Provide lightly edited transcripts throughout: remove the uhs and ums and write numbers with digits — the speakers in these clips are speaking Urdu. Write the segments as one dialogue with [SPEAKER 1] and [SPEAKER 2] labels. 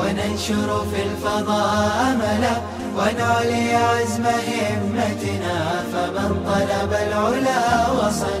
[SPEAKER 1] وننشر في الفضاء أملا ونعلي عزم همتنا فمن طلب العلا وصل।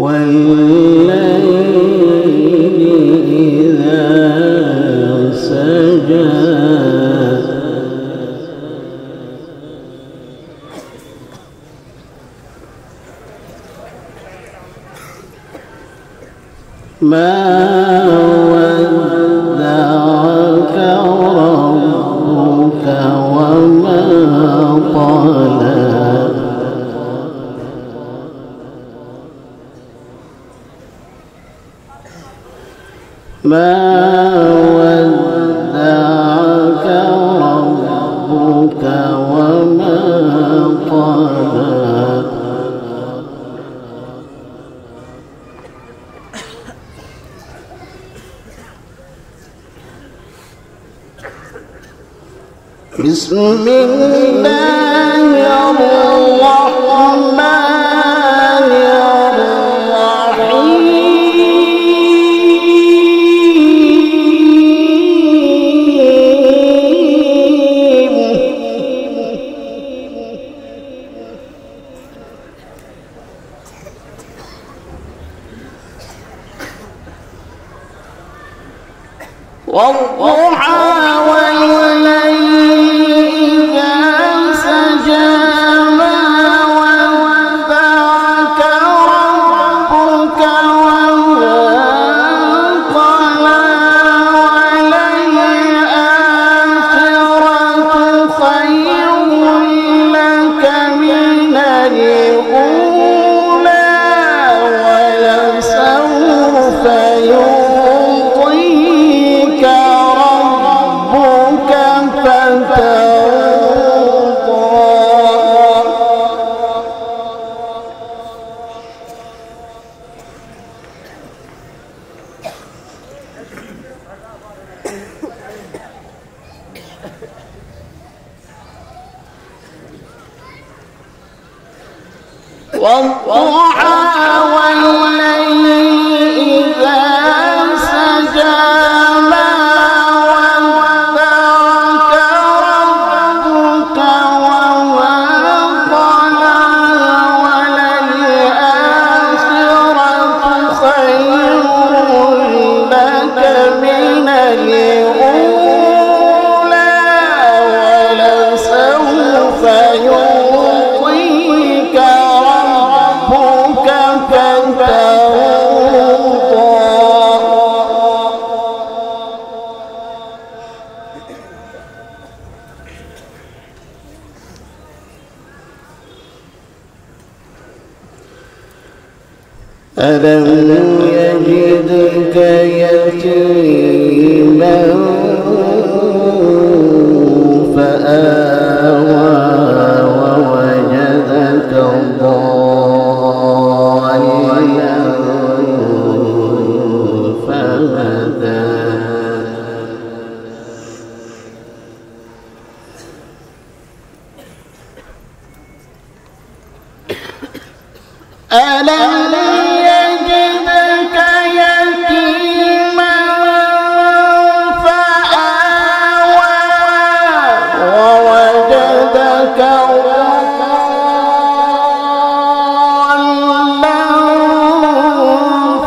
[SPEAKER 2] والليل إذا سجى ما ودعك ربك وما قلى ما ودعك ربك وما قلى بسم الله الرحمن والضحى والليل إذا سجى ما ودعك ربك وما قلى وللآخرة خير لك من الأولى ولسوف يعطيك ربك فترضى. والضحى والليل إذا سجى ما ودعك ربك وما قلى وللآخرة خير لك من الأولى ولسوف يعطيك ألم يجدك يتيما فآوى ووجدك ضالا فهدى ألم يجدك يتيما فآوى ووجدك ضالا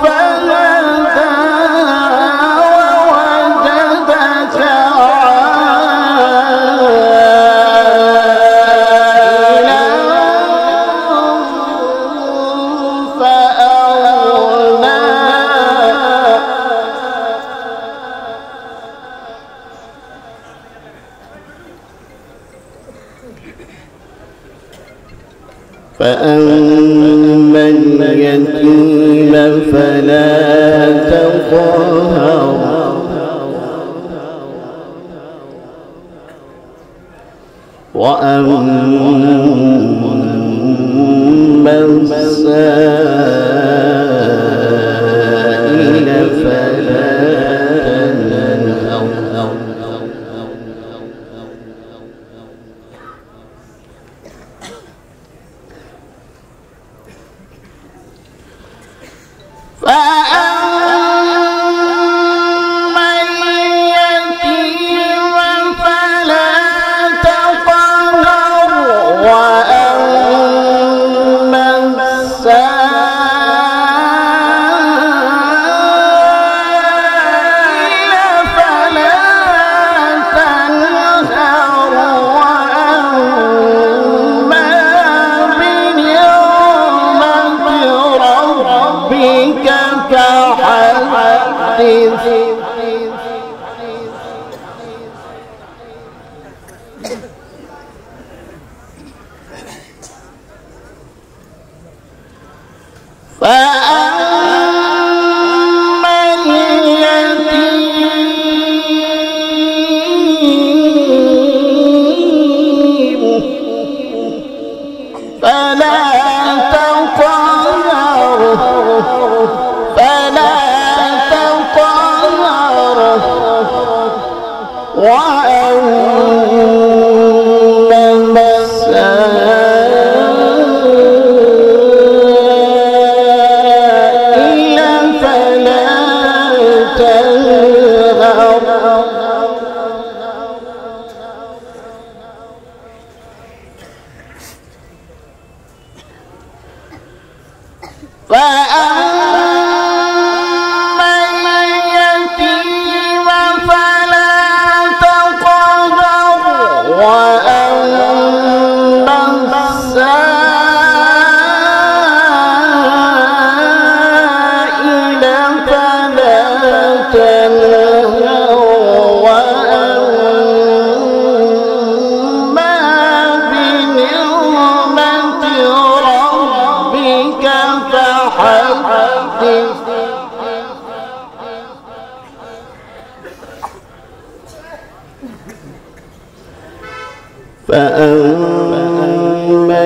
[SPEAKER 2] فهدى ووجدك فأما اليتيم فلا تقهر وأما السائل فلا تنهر فأما اليتيم فلا تقهر وأما السائل فلا تنهر وأما بنعمة ربك فحدث فأما اليتيم فلا تقهر وأما السائل فلا تنهر فأما اليتيم فلا تقهر وأما السائل فلا تنهر وأما بنعمة ربك فحدث فأما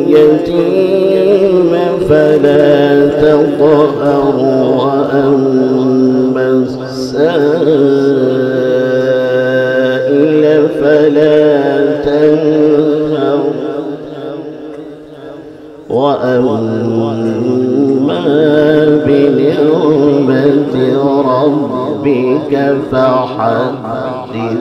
[SPEAKER 2] اليتيم فلا تقهر وأما السائل فلا تنهر وأما بنعمة ربك فحدث।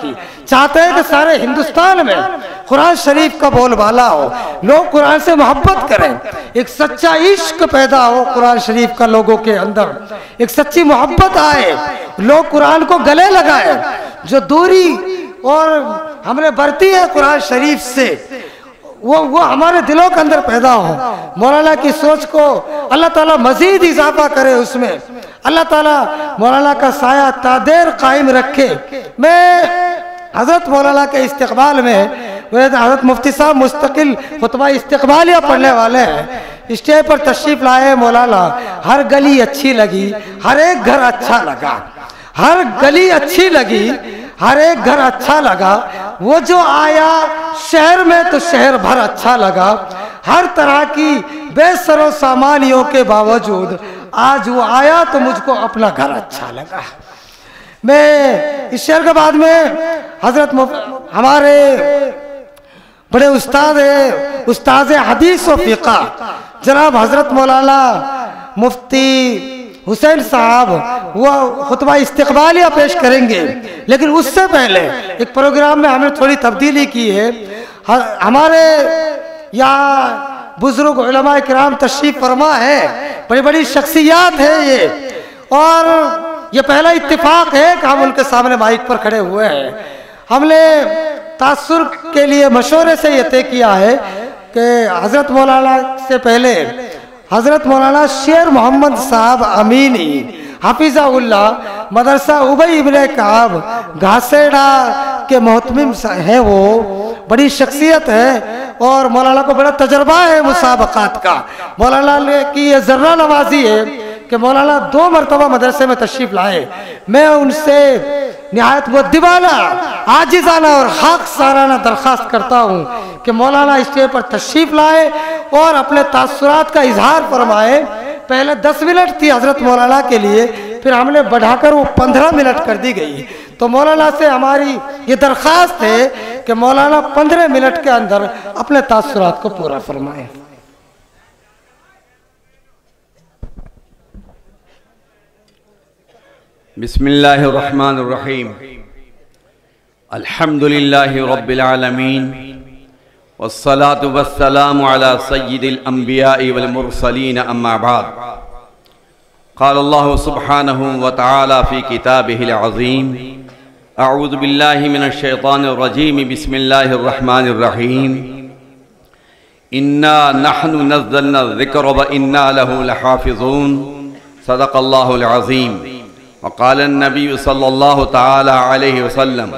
[SPEAKER 3] کی. چاہتے ہیں کہ سارے ہندوستان میں قرآن شریف کا بول بالا ہو, لوگ قرآن سے محبت کریں, ایک سچا عشق پیدا ہو قرآن شریف کا لوگوں کے اندر, ایک سچی محبت آئے, لوگ قرآن کو گلے لگائیں. جو دوری اور ہم نے برتی ہے قرآن شریف سے وہ ہمارے دلوں کے اندر پیدا ہو. مولانا کی سوچ کو اللہ تعالیٰ مزید اضافہ کرے اس میں, اللہ تعالیٰ مولانا کا سایہ تا دیر قائم رکھے. میں حضرت مولانا کے استقبال میں, حضرت مفتی صاحب مستقل خطبہ استقبالیہ پڑھنے والے ہیں, اسٹیج پر تشریف لائے مولانا. ہر گلی اچھی لگی, ہر ایک گھر اچھا لگا, ہر گلی اچھی لگی, ہر ایک گھر اچھا لگا. وہ جو آیا شہر میں تو شہر بھر اچھا لگا. ہر طرح کی بے سر و سامانیوں کے باوجود آج وہ آیا تو مجھ کو اپنا گھر اچھا لگا. میں اس شعر کے بعد میں حضرت ہمارے بڑے استاد ہیں, استاد حدیث و فقہ جناب حضرت مولانا مفتی حسین صاحب, وہ خطبہ استقبالیہ پیش کریں گے. لیکن اس سے پہلے ایک پروگرام میں ہم نے تھوڑی تبدیلی کی ہے. ہمارے یہاں بزرگ علماء کرام تشریف فرما ہے, بڑی بڑی شخصیات ہیں یہ, اور یہ پہلا اتفاق ہے کہ ہم ان کے سامنے مائک پر کھڑے ہوئے ہیں. ہم نے تاثر کے لیے مشورے سے یہ طے کیا ہے کہ حضرت مولانا سے پہلے حضرت مولانا شیر محمد صاحب امینی حفظہ اللہ مدرسہ ابی ابن کعب گھاسیڑا کے محتمم ہیں, وہ بڑی شخصیت ہے اور مولانا کو بڑا تجربہ ہے مسابقات کا. مولانا کی یہ ذرہ نوازی ہے کہ مولانا 2 مرتبہ مدرسے میں تشریف لائے. میں ان سے نہایت مؤدبانہ, عاجزانہ اور حق سارانہ درخواست کرتا ہوں کہ مولانا اسٹیج پر تشریف لائے اور اپنے تاثرات کا اظہار فرمائے. پہلے 10 منٹ تھی حضرت مولانا کے لیے, پھر ہم نے بڑھا کر وہ 15 منٹ کر دی گئی. تو مولانا سے ہماری یہ درخواست ہے کہ مولانا 15 منٹ کے اندر اپنے تاثرات کو پورا فرمائیں.
[SPEAKER 4] بسم اللہ الرحمن الرحیم. الحمدللہ رب العالمین والصلاة والسلام على سید الانبیاء والمرسلین اما بعد. قال اللہ سبحانہ وتعالی فی کتابہ العظیم اعوذ باللہ من الشیطان الرجیم بسم اللہ الرحمن الرحیم. انا نحن نزلنا الذکر وانا له لحافظون. صدق اللہ العظیم. وقال النبی صلی اللہ تعالی علیہ وسلم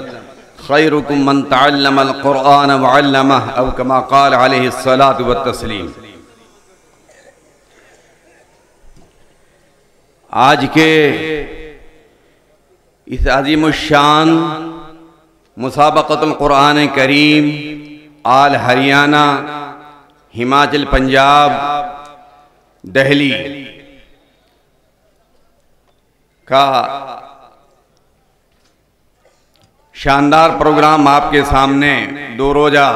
[SPEAKER 4] خیرکم من تعلم القرآن وعلمہ او کما قال علیہ الصلاة والتسلیم. آج کے اس عظیم الشان مسابقۃ القرآن کریم آل ہریانہ ہماچل پنجاب دہلی کا شاندار پروگرام آپ کے سامنے 2 روزہ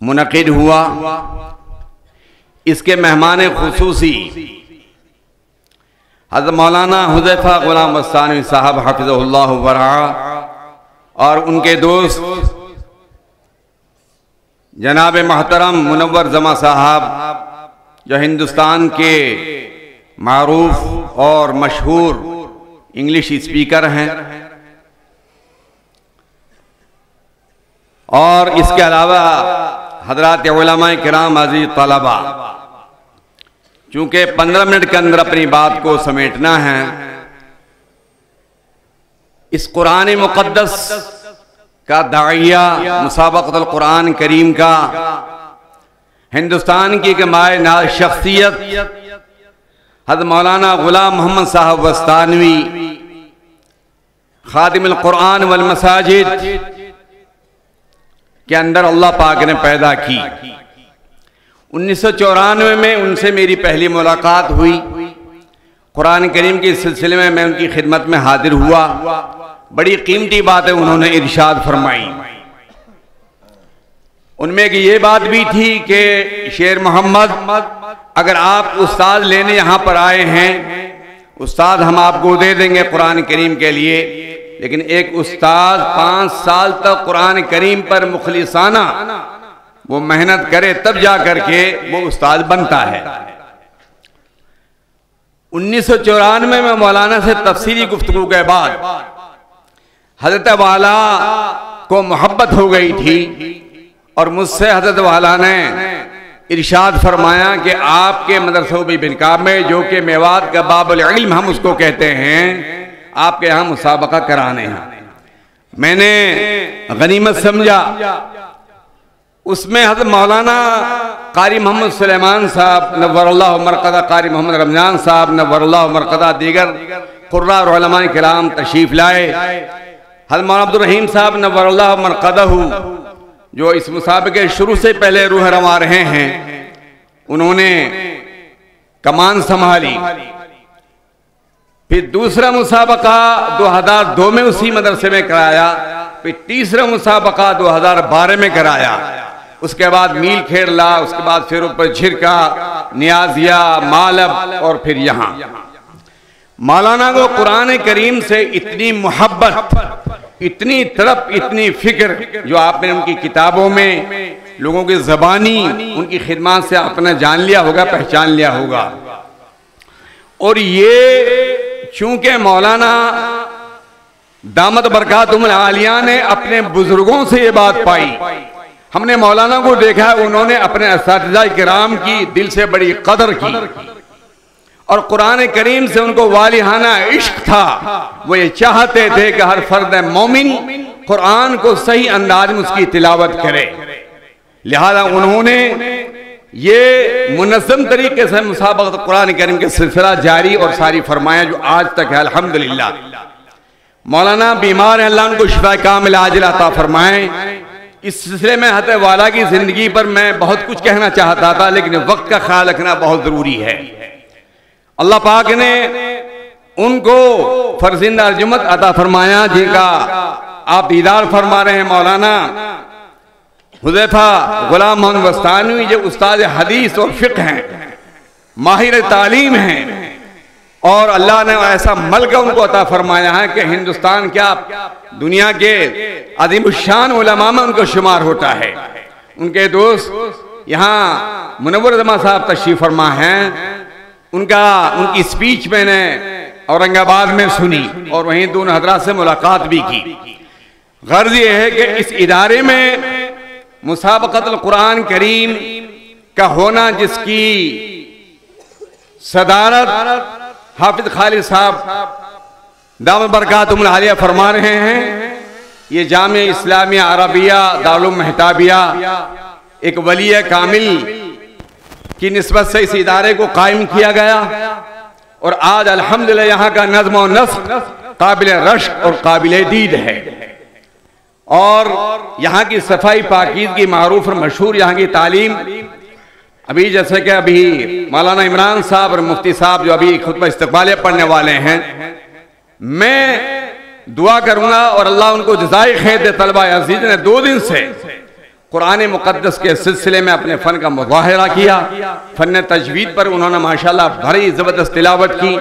[SPEAKER 4] منعقد ہوا. اس کے مہمان خصوصی حضرت مولانا حذیفہ غلام مستانوی صاحب حفظہ اللہ ورعا اور ان کے دوست جناب محترم منور زماں صاحب جو ہندوستان کے معروف اور مشہور انگلش اسپیکر ہیں, اور اس کے علاوہ حضرات علماء کرام عزیز طلبہ. چونکہ 15 منٹ کے اندر اپنی بات کو سمیٹنا ہے, اس قرآن مقدس کا داعیہ مسابقۃ القرآن کریم کا ہندوستان کی مائع ناز شخصیت حضرت مولانا غلام محمد صاحب وستانوی خادم القرآن والمساجد کے اندر اللہ پاک نے پیدا کی. 1994 میں ان سے میری پہلی ملاقات ہوئی. قرآن کریم کے سلسلے میں ان کی خدمت میں حاضر ہوا. بڑی قیمتی باتیں انہوں نے ارشاد فرمائی. ان میں یہ بات بھی تھی کہ شیر محمد اگر آپ استاد لینے یہاں پر آئے ہیں استاد ہم آپ کو دے دیں گے قرآن کریم کے لیے، لیکن ایک استاد 5 سال تک قرآن کریم پر مخلصانہ وہ محنت کرے تب جا کر کے وہ استاد بنتا ہے۔ 1994 میں مولانا سے تفصیلی گفتگو کے بعد حضرت والا کو محبت ہو گئی تھی، اور مجھ سے حضرت والا نے ارشاد فرمایا کہ آپ کے مدرسہ بن کعب میں، جو کہ میوات کا باب العلم ہم اس کو کہتے ہیں، آپ کے یہاں مسابقہ کرانے ہیں۔ میں نے غنیمت سمجھا، اس میں حضرت مولانا قاری محمد سلیمان صاحب نور اللہ مرقدہ، قاری محمد رمضان صاحب نور اللہ مرقدہ، دیگر قراء اور علماء کرام تشریف لائے۔ حضرت مولانا عبدالرحیم صاحب نور اللہ مرقدہ جو اس مسابقے شروع سے پہلے روح رواں رہے ہیں، انہوں نے کمان سنبھالی۔ پھر دوسرا مسابقہ 2002 میں اسی مدرسے میں کرایا، پھر تیسرا مسابقہ 2012 میں کرایا، اس کے بعد میل کھیرلا، اس کے بعد پھر اوپر جھرکا، نیازیہ، مالب، اور پھر یہاں۔ مولانا کو قرآن کریم سے اتنی محبت، اتنی طرف، اتنی فکر، جو آپ نے ان کی کتابوں میں لوگوں کی زبانی ان کی خدمات سے آپ نے جان لیا ہوگا، پہچان لیا ہوگا۔ اور یہ چونکہ مولانا دامت برکاتہم العالیہ نے اپنے بزرگوں سے یہ بات پائی، ہم نے مولانا کو دیکھا ہے انہوں نے اپنے اساتذہ کرام کی دل سے بڑی قدر کی، اور قرآن کریم سے ان کو والہانہ عشق تھا۔ وہ یہ چاہتے تھے کہ ہر فرد مومن قرآن کو صحیح انداز میں اس کی تلاوت کرے، لہذا انہوں نے یہ منظم طریقے سے مسابقت قرآن کریم کے سلسلہ جاری اور ساری فرمایا، جو آج تک ہے الحمدللہ۔ مولانا بیمار ہیں، اللہ ان کو شفا کامل عاجل عطا فرمائیں۔ اس سلسلے میں حضرت والا کی زندگی پر میں بہت کچھ کہنا چاہتا تھا، لیکن وقت کا خیال رکھنا بہت ضروری ہے۔ اللہ پاک نے ان کو فرزند ارجمت عطا فرمایا، جن کا آپ دیدار فرما رہے ہیں۔ مولانا حذیفہ غلام محمد وستانوی جو استاد حدیث اور فقہ ہیں، ماہر تعلیم ہیں، اور اللہ نے ایسا ملکہ ان کو عطا فرمایا ہے کہ ہندوستان کیا دنیا کے عظیم الشان علماء میں ان کو شمار ہوتا ہے۔ ان کے دوست یہاں منور زمان صاحب تشریف فرما ہیں، ان کی سپیچ میں نے اورنگ آباد میں سنی، اور وہیں دونوں حضرات سے ملاقات بھی کی۔ غرض یہ ہے کہ اس ادارے میں مسابقت القرآن کریم کا ہونا، جس کی صدارت حافظ خالد صاحب دامت برکاتہم العالیہ فرما رہے ہیں، یہ جامعہ اسلامیہ عربیہ دارالعلوم مہتابیہ ایک ولی کامل کی نسبت سے اس ادارے کو قائم کیا گیا، اور آج الحمدللہ یہاں کا نظم و نسق قابل رشک اور قابل دید ہے، اور یہاں کی صفائی پاکیزگی معروف اور مشہور، یہاں کی تعلیم۔ ابھی جیسے کہ ابھی مولانا عمران صاحب اور مفتی صاحب جو ابھی خطبہ استقبالیہ پڑھنے والے ہیں، میں دعا کروں گا اور اللہ ان کو جزائے خیر دے۔ طلبہ عزیز نے 2 دن سے قرآن مقدس کے سلسلے میں اپنے فن کا مظاہرہ کیا، فن تجوید پر انہوں نے ماشاءاللہ بڑی زبردست تلاوت کی،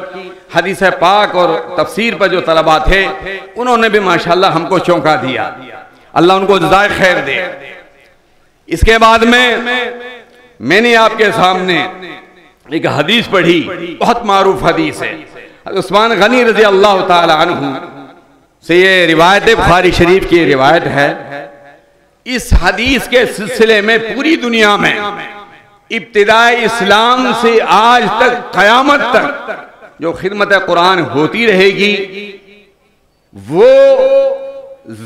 [SPEAKER 4] حدیث پاک اور تفسیر پر جو طلبہ تھے انہوں نے بھی ماشاءاللہ ہم کو چونکا دیا، اللہ ان کو جزائے خیر دے۔ اس کے بعد میں نے آپ کے سامنے ایک حدیث پڑھی، بہت معروف حدیث ہے، عثمان غنی رضی اللہ تعالی عنہ سے یہ روایت بخاری شریف کی روایت ہے۔ اس حدیث کے سلسلے میں پوری دنیا میں ابتدائی اسلام سے آج تک قیامت تک جو خدمت قرآن ہوتی رہے گی، وہ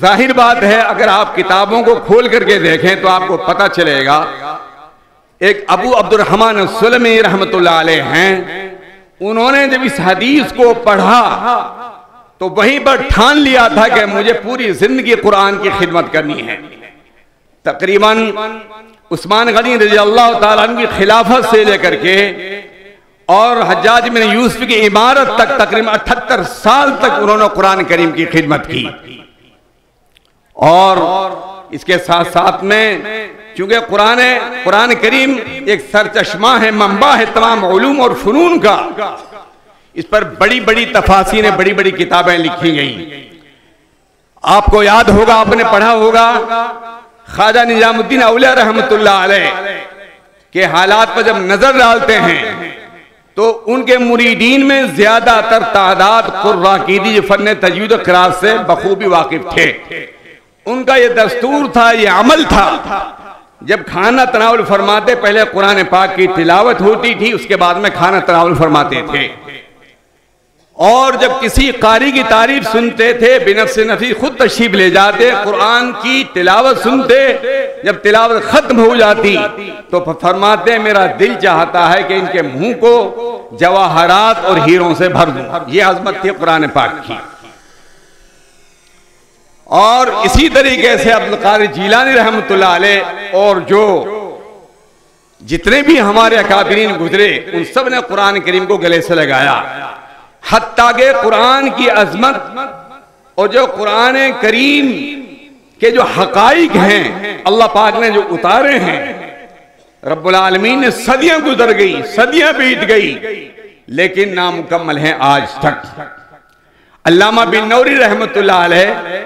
[SPEAKER 4] ظاہر بات ہے اگر آپ کتابوں کو کھول کر کے دیکھیں تو آپ کو پتہ چلے گا۔ ایک ابو عبد الرحمن السلمی رحمت اللہ علیہ ہیں، انہوں نے جب اس حدیث کو پڑھا تو وہیں پر ٹھان لیا تھا کہ مجھے پوری زندگی قرآن کی خدمت کرنی ہے۔ تقریباً عثمان غنی رضی اللہ تعالیٰ عنہ کی خلافت سے لے کر کے اور حجاج بن یوسف کی امارت تک تقریباً 78 سال تک انہوں نے قرآن کریم کی خدمت کی، اور اس کے ساتھ ساتھ میں چونکہ قرآن کریم ایک سرچشمہ ہے، منبع ہے تمام علوم اور فنون کا، اس پر بڑی بڑی تفاسیریں، بڑی بڑی کتابیں لکھی گئیں۔ آپ کو یاد ہوگا، آپ نے پڑھا ہوگا خواجہ نظام الدین اولیاء رحمۃ اللہ علیہ کے حالات پر جب نظر ڈالتے ہیں تو ان کے مریدین میں زیادہ تر تعداد قراء کی جو فن تجوید و قراءت سے بخوبی واقف تھے۔ ان کا یہ دستور تھا، یہ عمل تھا، جب کھانا تناول فرماتے پہلے قرآن پاک کی تلاوت ہوتی تھی، اس کے بعد میں کھانا تناول فرماتے تھے، اور جب کسی قاری کی تعریف سنتے تھے بنفس نفسی خود تشریف لے جاتے، قرآن کی تلاوت سنتے، جب تلاوت ختم ہو جاتی تو فرماتے میرا دل چاہتا ہے کہ ان کے منہ کو جواہرات اور ہیروں سے بھر دوں۔ یہ عظمت تھی قرآن پاک کی۔ اور اسی طریقے سے عبدالقادر جیلانی رحمۃ اللہ علیہ اور جو جتنے بھی ہمارے اکابرین گزرے ان سب نے قرآن کریم کو گلے سے لگایا، حتیٰ کہ قرآن کی عظمت اور جو قرآن کریم کے جو حقائق ہیں اللہ پاک نے جو اتارے ہیں، رب العالمین نے صدیاں گزر گئی، صدیاں بیت گئی، لیکن نامکمل ہیں آج تک۔ علامہ بن نوری رحمۃ اللہ علیہ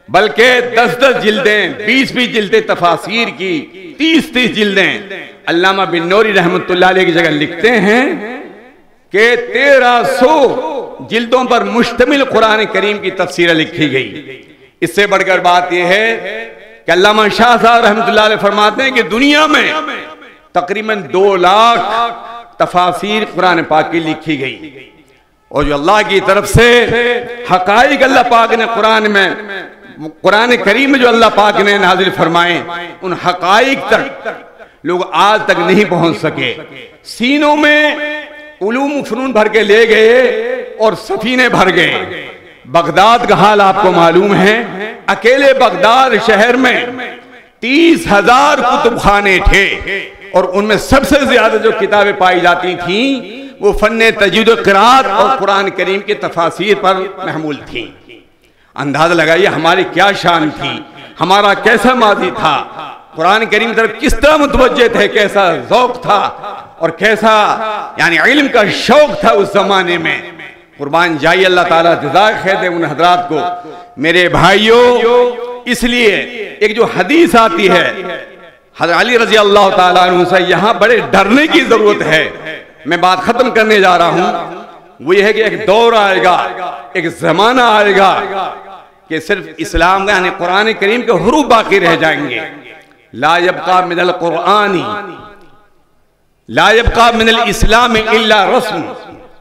[SPEAKER 4] بلکہ 10 جلدیں، 20 جلدیں تفاسیر کی، 30 جلدیں علامہ بن نوری رحمۃ اللہ علیہ کی جگہ لکھتے ہیں کہ 1300 جلدوں پر مشتمل قرآن کریم کی تفسیر لکھی گئی۔ اس سے بڑھ کر بات یہ ہے کہ علامہ شاہ صاحب رحمۃ اللہ علیہ فرماتے ہیں کہ دنیا میں تقریباً 2 لاکھ تفاسیر قرآن پاک کی لکھی گئی، اور جو اللہ کی طرف سے حقائق اللہ پاک نے قرآن کریم میں جو اللہ پاک نے نازل فرمائے، ان حقائق تک لوگ آج تک نہیں پہنچ سکے۔ سینوں میں علوم و فنون بھر کے لے گئے اور سفینے بھر گئے۔ بغداد کا حال آپ کو معلوم ہے، اکیلے بغداد شہر میں 30,000 کتب خانے تھے، اور ان میں سب سے زیادہ جو کتابیں پائی جاتی تھیں وہ فن تجوید و قرات اور قرآن کریم کی تفاسیر پر محمول تھیں۔ اندازہ لگائیے ہماری کیا شان تھی، ہمارا کیسا ماضی تھا، قرآن کریم طرف کس طرح متوجہ تھے، کیسا ذوق تھا اور کیسا یعنی علم کا شوق تھا اس زمانے میں۔ قربان جائیے، اللہ تعالیٰ جزائے خیر دے ان حضرات کو۔ میرے بھائیوں، اس لیے ایک جو حدیث آتی ہے حضرت علی رضی اللہ تعالیٰ عنہ سے، یہاں بڑے ڈرنے کی ضرورت ہے۔ میں بات ختم کرنے جا رہا ہوں، وہ یہ ہے کہ ایک دور آئے گا، ایک زمانہ آئے گا کہ صرف اسلام کا یعنی قرآن کریم کے حروف باقی رہ جائیں گے۔ لا یبقى من القرآن لا یبقى من الاسلام الا رسم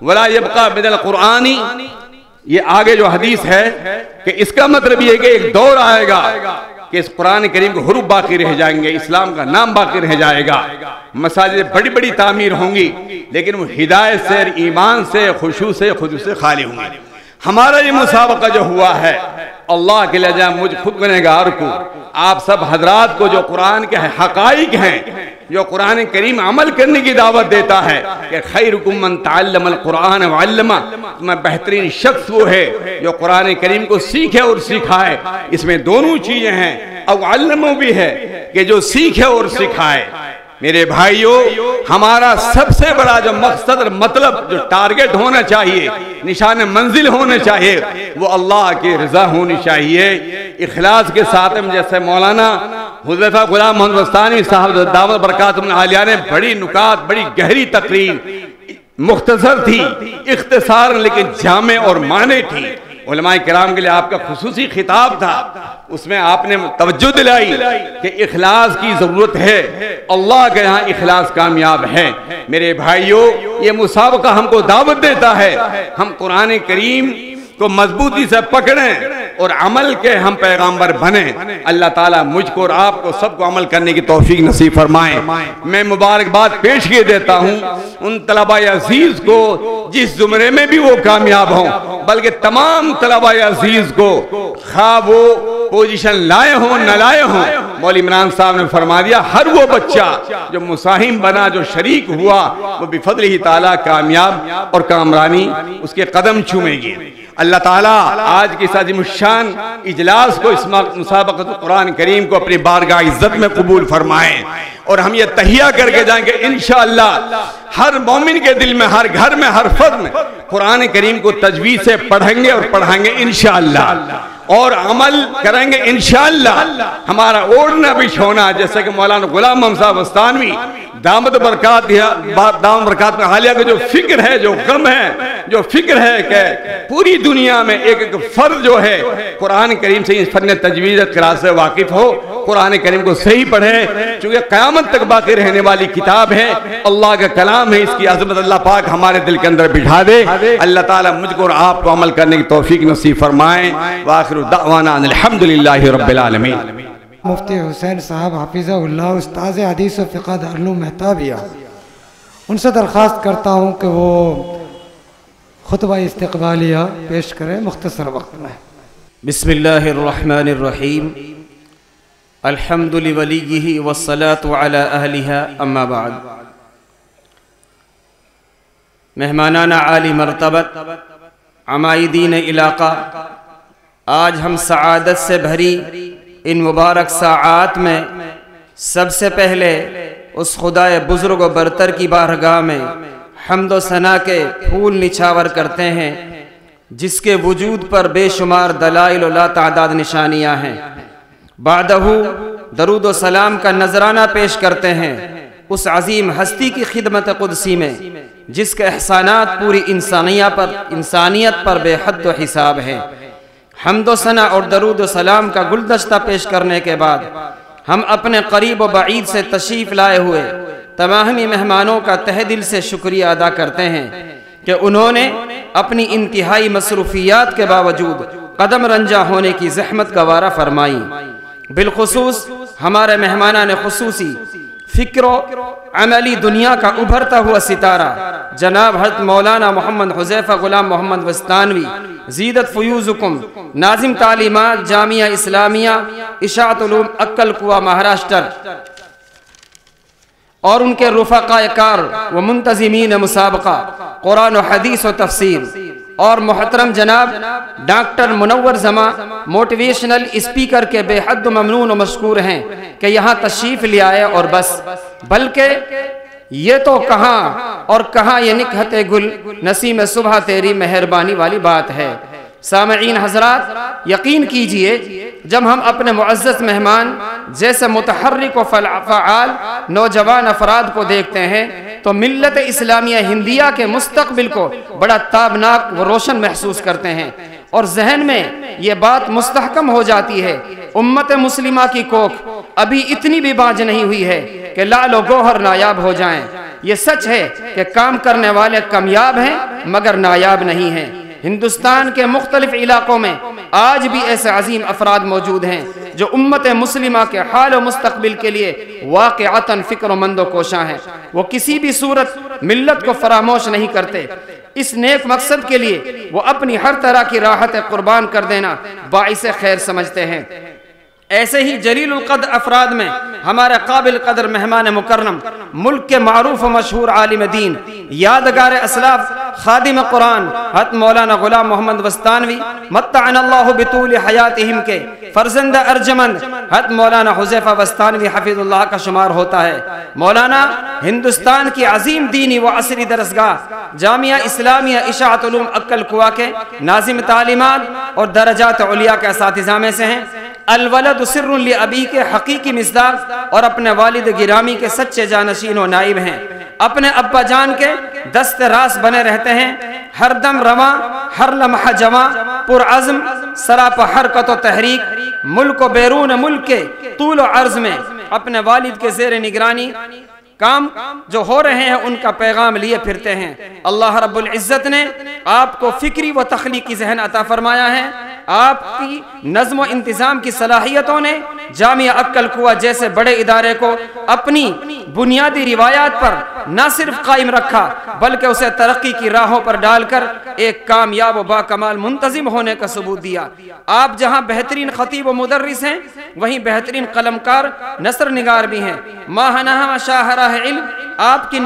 [SPEAKER 4] ولا یبقى من القرآن، یہ آگے جو حدیث ہے کہ اس کا مطلب یہ ہے کہ ایک دور آئے گا کہ اس قرآن کریم کے حروف باقی رہ جائیں گے، اسلام کا نام باقی رہ جائے گا، مساجد بڑی بڑی تعمیر ہوں گی، لیکن وہ ہدایت سے، ایمان سے، خشوع سے، خضوع سے خالی ہوں گی۔ ہمارا یہ مسابقہ جو ہوا ہے، اللہ کے لجا مجھ خود گنہگار کو، آپ سب حضرات کو، جو قرآن کے حقائق ہیں، جو قرآن کریم عمل کرنے کی دعوت دیتا ہے کہ خیرکم من تعلم القرآن وعلمہ، میں بہترین شخص وہ ہے جو قرآن کریم کو سیکھے اور سکھائے۔ اس میں دونوں چیزیں ہیں، او علمہ بھی ہے کہ جو سیکھے اور سکھائے۔ میرے بھائیوں، ہمارا سب سے بڑا جو مقصد اور مطلب، جو ٹارگٹ ہونا چاہیے، نشان منزل ہونا چاہیے، وہ اللہ کی رضا ہونی چاہیے۔ اخلاص کے ساتھ جیسے مولانا حذیفہ غلام محمد وستانی صاحب دامت برکاتہم العالیہ نے بڑی نکات، بڑی گہری تقریر، مختصر تھی، اختصار لیکن جامع اور معنی تھی، علماء کرام کے لیے آپ کا خصوصی خطاب تھا۔ اس میں آپ نے توجہ دلائی کہ اخلاص کی ضرورت ہے، اللہ کے یہاں اخلاص کامیاب ہے۔ میرے بھائیوں، یہ مسابقہ ہم کو دعوت دیتا ہے ہم قرآن کریم کو مضبوطی سے پکڑیں اور عمل کے ہم پیغامبر بنیں۔ اللہ تعالیٰ مجھ کو اور آپ کو سب کو عمل کرنے کی توفیق نصیب فرمائے۔ میں مبارکباد پیش کیے دیتا ہوں ان طلباء عزیز کو جس زمرے میں بھی وہ کامیاب ہوں، بلکہ تمام طلباء عزیز کو، خواہ وہ پوزیشن لائے ہوں نہ لائے ہوں، مولوی عمران صاحب نے فرما دیا ہر وہ بچہ جو مساہم بنا، جو شریک ہوا، وہ بفضلہ تعالیٰ کامیاب اور کامرانی اس کے قدم چومے گی۔ اللہ تعالیٰ آج کی اس عظیم الشان اجلاس کو، اس مسابقۃ القرآن کریم کو اپنی بارگاہ عزت میں قبول فرمائیں، اور ہم یہ تہیہ کر کے جائیں کہ انشاءاللہ ہر مومن کے دل میں، ہر گھر میں، ہر فرد میں قرآن کریم کو تجوید سے پڑھیں گے اور پڑھائیں گے انشاءاللہ، اور عمل کریں گے انشاءاللہ۔ ہمارا اوڑھنا بھی چھونا، جیسے کہ مولانا غلام محمد صاحب وستانوی دامت برکات میں حالیہ کا جو فکر ہے، جو غم ہے، جو فکر ہے کہ پوری دنیا میں ایک ایک فرد جو ہے قرآن کریم سے فن تجوید قراءت سے واقف ہو، قرآن کریم کو صحیح پڑھے، چونکہ قیامت تک باقی رہنے والی کتاب ہے، اللہ کا کلام ہے، اس کی عظمت اللہ پاک ہمارے دل کے اندر بٹھا دے۔ اللہ تعالیٰ مجھ کو اور آپ کو عمل کرنے کی توفیق نصیب فرمائیں۔ وآخر دعوانا الحمدللہ رب العالمین۔
[SPEAKER 3] مفتی حسین صاحب حافظہ اللہ، استاذ حدیث و فقہ دارالعلوم مہتابیہ، ان سے درخواست کرتا ہوں کہ وہ خطبہ استقبالیہ پیش کریں مختصر وقت میں۔
[SPEAKER 5] بسم اللہ الرحمن الرحیم، الحمد لولیہ والصلاة علی اہلہا، اما بعد۔ مہمانان عالی مرتبت، عمائدین علاقہ، آج ہم سعادت سے بھری ان مبارک ساعات میں سب سے پہلے اس خدائے بزرگ و برتر کی بارگاہ میں حمد و ثنا کے پھول نچھاور کرتے ہیں، جس کے وجود پر بے شمار دلائل و لا تعداد نشانیاں ہیں۔ بعدہ درود و سلام کا نذرانہ پیش کرتے ہیں اس عظیم ہستی کی خدمت قدسی میں جس کے احسانات پوری انسانیت پر بے حد و حساب ہیں۔ حمد و ثنا اور درود و سلام کا گلدستہ پیش کرنے کے بعد ہم اپنے قریب و بعید سے تشریف لائے ہوئے تمامی مہمانوں کا تہ دل سے شکریہ ادا کرتے ہیں کہ انہوں نے اپنی انتہائی مصروفیات کے باوجود قدم رنجا ہونے کی زحمت گوارا فرمائی۔ بالخصوص ہمارے مہمانان خصوصی، فکر و عملی دنیا کا ابھرتا ہوا ستارہ جناب حضرت مولانا محمد حذیفہ غلام محمد وستانوی، زیدت فیوزکم، ناظم تعلیمات جامعہ اسلامیہ اشاعت علوم اکل کوہ مہاراشٹر، اور ان کے رفقاء کار و منتظمین مسابقہ قرآن و حدیث و تفسیر، اور محترم جناب ڈاکٹر منور زماں موٹیویشنل اسپیکر کے بے حد ممنون و مشکور ہیں کہ یہاں تشریف لے آئے، اور بس بلکہ یہ تو کہاں اور کہاں یہ نکہت گل نسیم صبح تیری مہربانی والی بات ہے۔ سامعین حضرات، یقین کیجئے جب ہم اپنے معزز مہمان جیسے متحرک و فعال نوجوان افراد کو دیکھتے ہیں تو ملت اسلامیہ ہندیہ کے مستقبل کو بڑا تابناک و روشن محسوس کرتے ہیں، اور ذہن میں یہ بات مستحکم ہو جاتی ہے امت مسلمہ کی کوکھ ابھی اتنی بھی باز نہیں ہوئی ہے کہ لعل و گوہر نایاب ہو جائیں۔ یہ سچ ہے کہ کام کرنے والے کامیاب ہیں مگر نایاب نہیں ہیں۔ ہندوستان کے مختلف علاقوں میں آج بھی ایسے عظیم افراد موجود ہیں جو امت مسلمہ کے حال و مستقبل کے لیے واقعتاً فکر و مند و کوشاں ہیں۔ وہ کسی بھی صورت ملت کو فراموش نہیں کرتے، اس نیک مقصد کے لیے وہ اپنی ہر طرح کی راحت قربان کر دینا باعث خیر سمجھتے ہیں۔ ایسے ہی جلیل القدر افراد میں ہمارے قابل قدر مہمان مکرم، ملک کے معروف و مشہور عالم دین، یادگار اسلاف، خادم قرآن حضرت مولانا غلام محمد وستانوی متعنا اللہ بطول حیاتہم کے فرزند ارجمند حضرت مولانا حذیفہ وستانوی حفظ اللہ کا شمار ہوتا ہے۔ مولانا ہندوستان کی عظیم دینی و عصری درسگاہ جامعہ اسلامیہ اشاعت علوم اکل کوہ کے ناظم تعلیمات اور درجات علیہ کے اساتذہ میں سے ہیں۔ الولد سر لابی کے حقیقی مصداق اور اپنے والد گرامی کے سچے جانشین و نائب ہیں۔ اپنے ابا جان کے دست راست بنے رہتے ہیں، ہر دم رواں، ہر لمحہ جواں، پرعزم، سراپا حرکت و تحریک، ملک و بیرون ملک کے طول و عرض میں اپنے والد کے زیر نگرانی کام جو ہو رہے ہیں ان کا پیغام لیے پھرتے ہیں۔ اللہ رب العزت نے آپ کو فکری و تخلیقی ذہن عطا فرمایا ہے۔ آپ کی نظم و انتظام کی صلاحیتوں نے جامعہ اکل کوہ جیسے بڑے ادارے کو اپنی بنیادی روایات پر نہ صرف قائم رکھا بلکہ اسے ترقی کی راہوں پر ڈال کر ایک کامیاب و باکمال منتظم ہونے کا ثبوت دیا۔ آپ جہاں بہترین خطیب و مدرس ہیں وہیں بہترین قلمکار نثر نگار بھی ہیں۔ ماہنہ شاہراہ علم آپ کی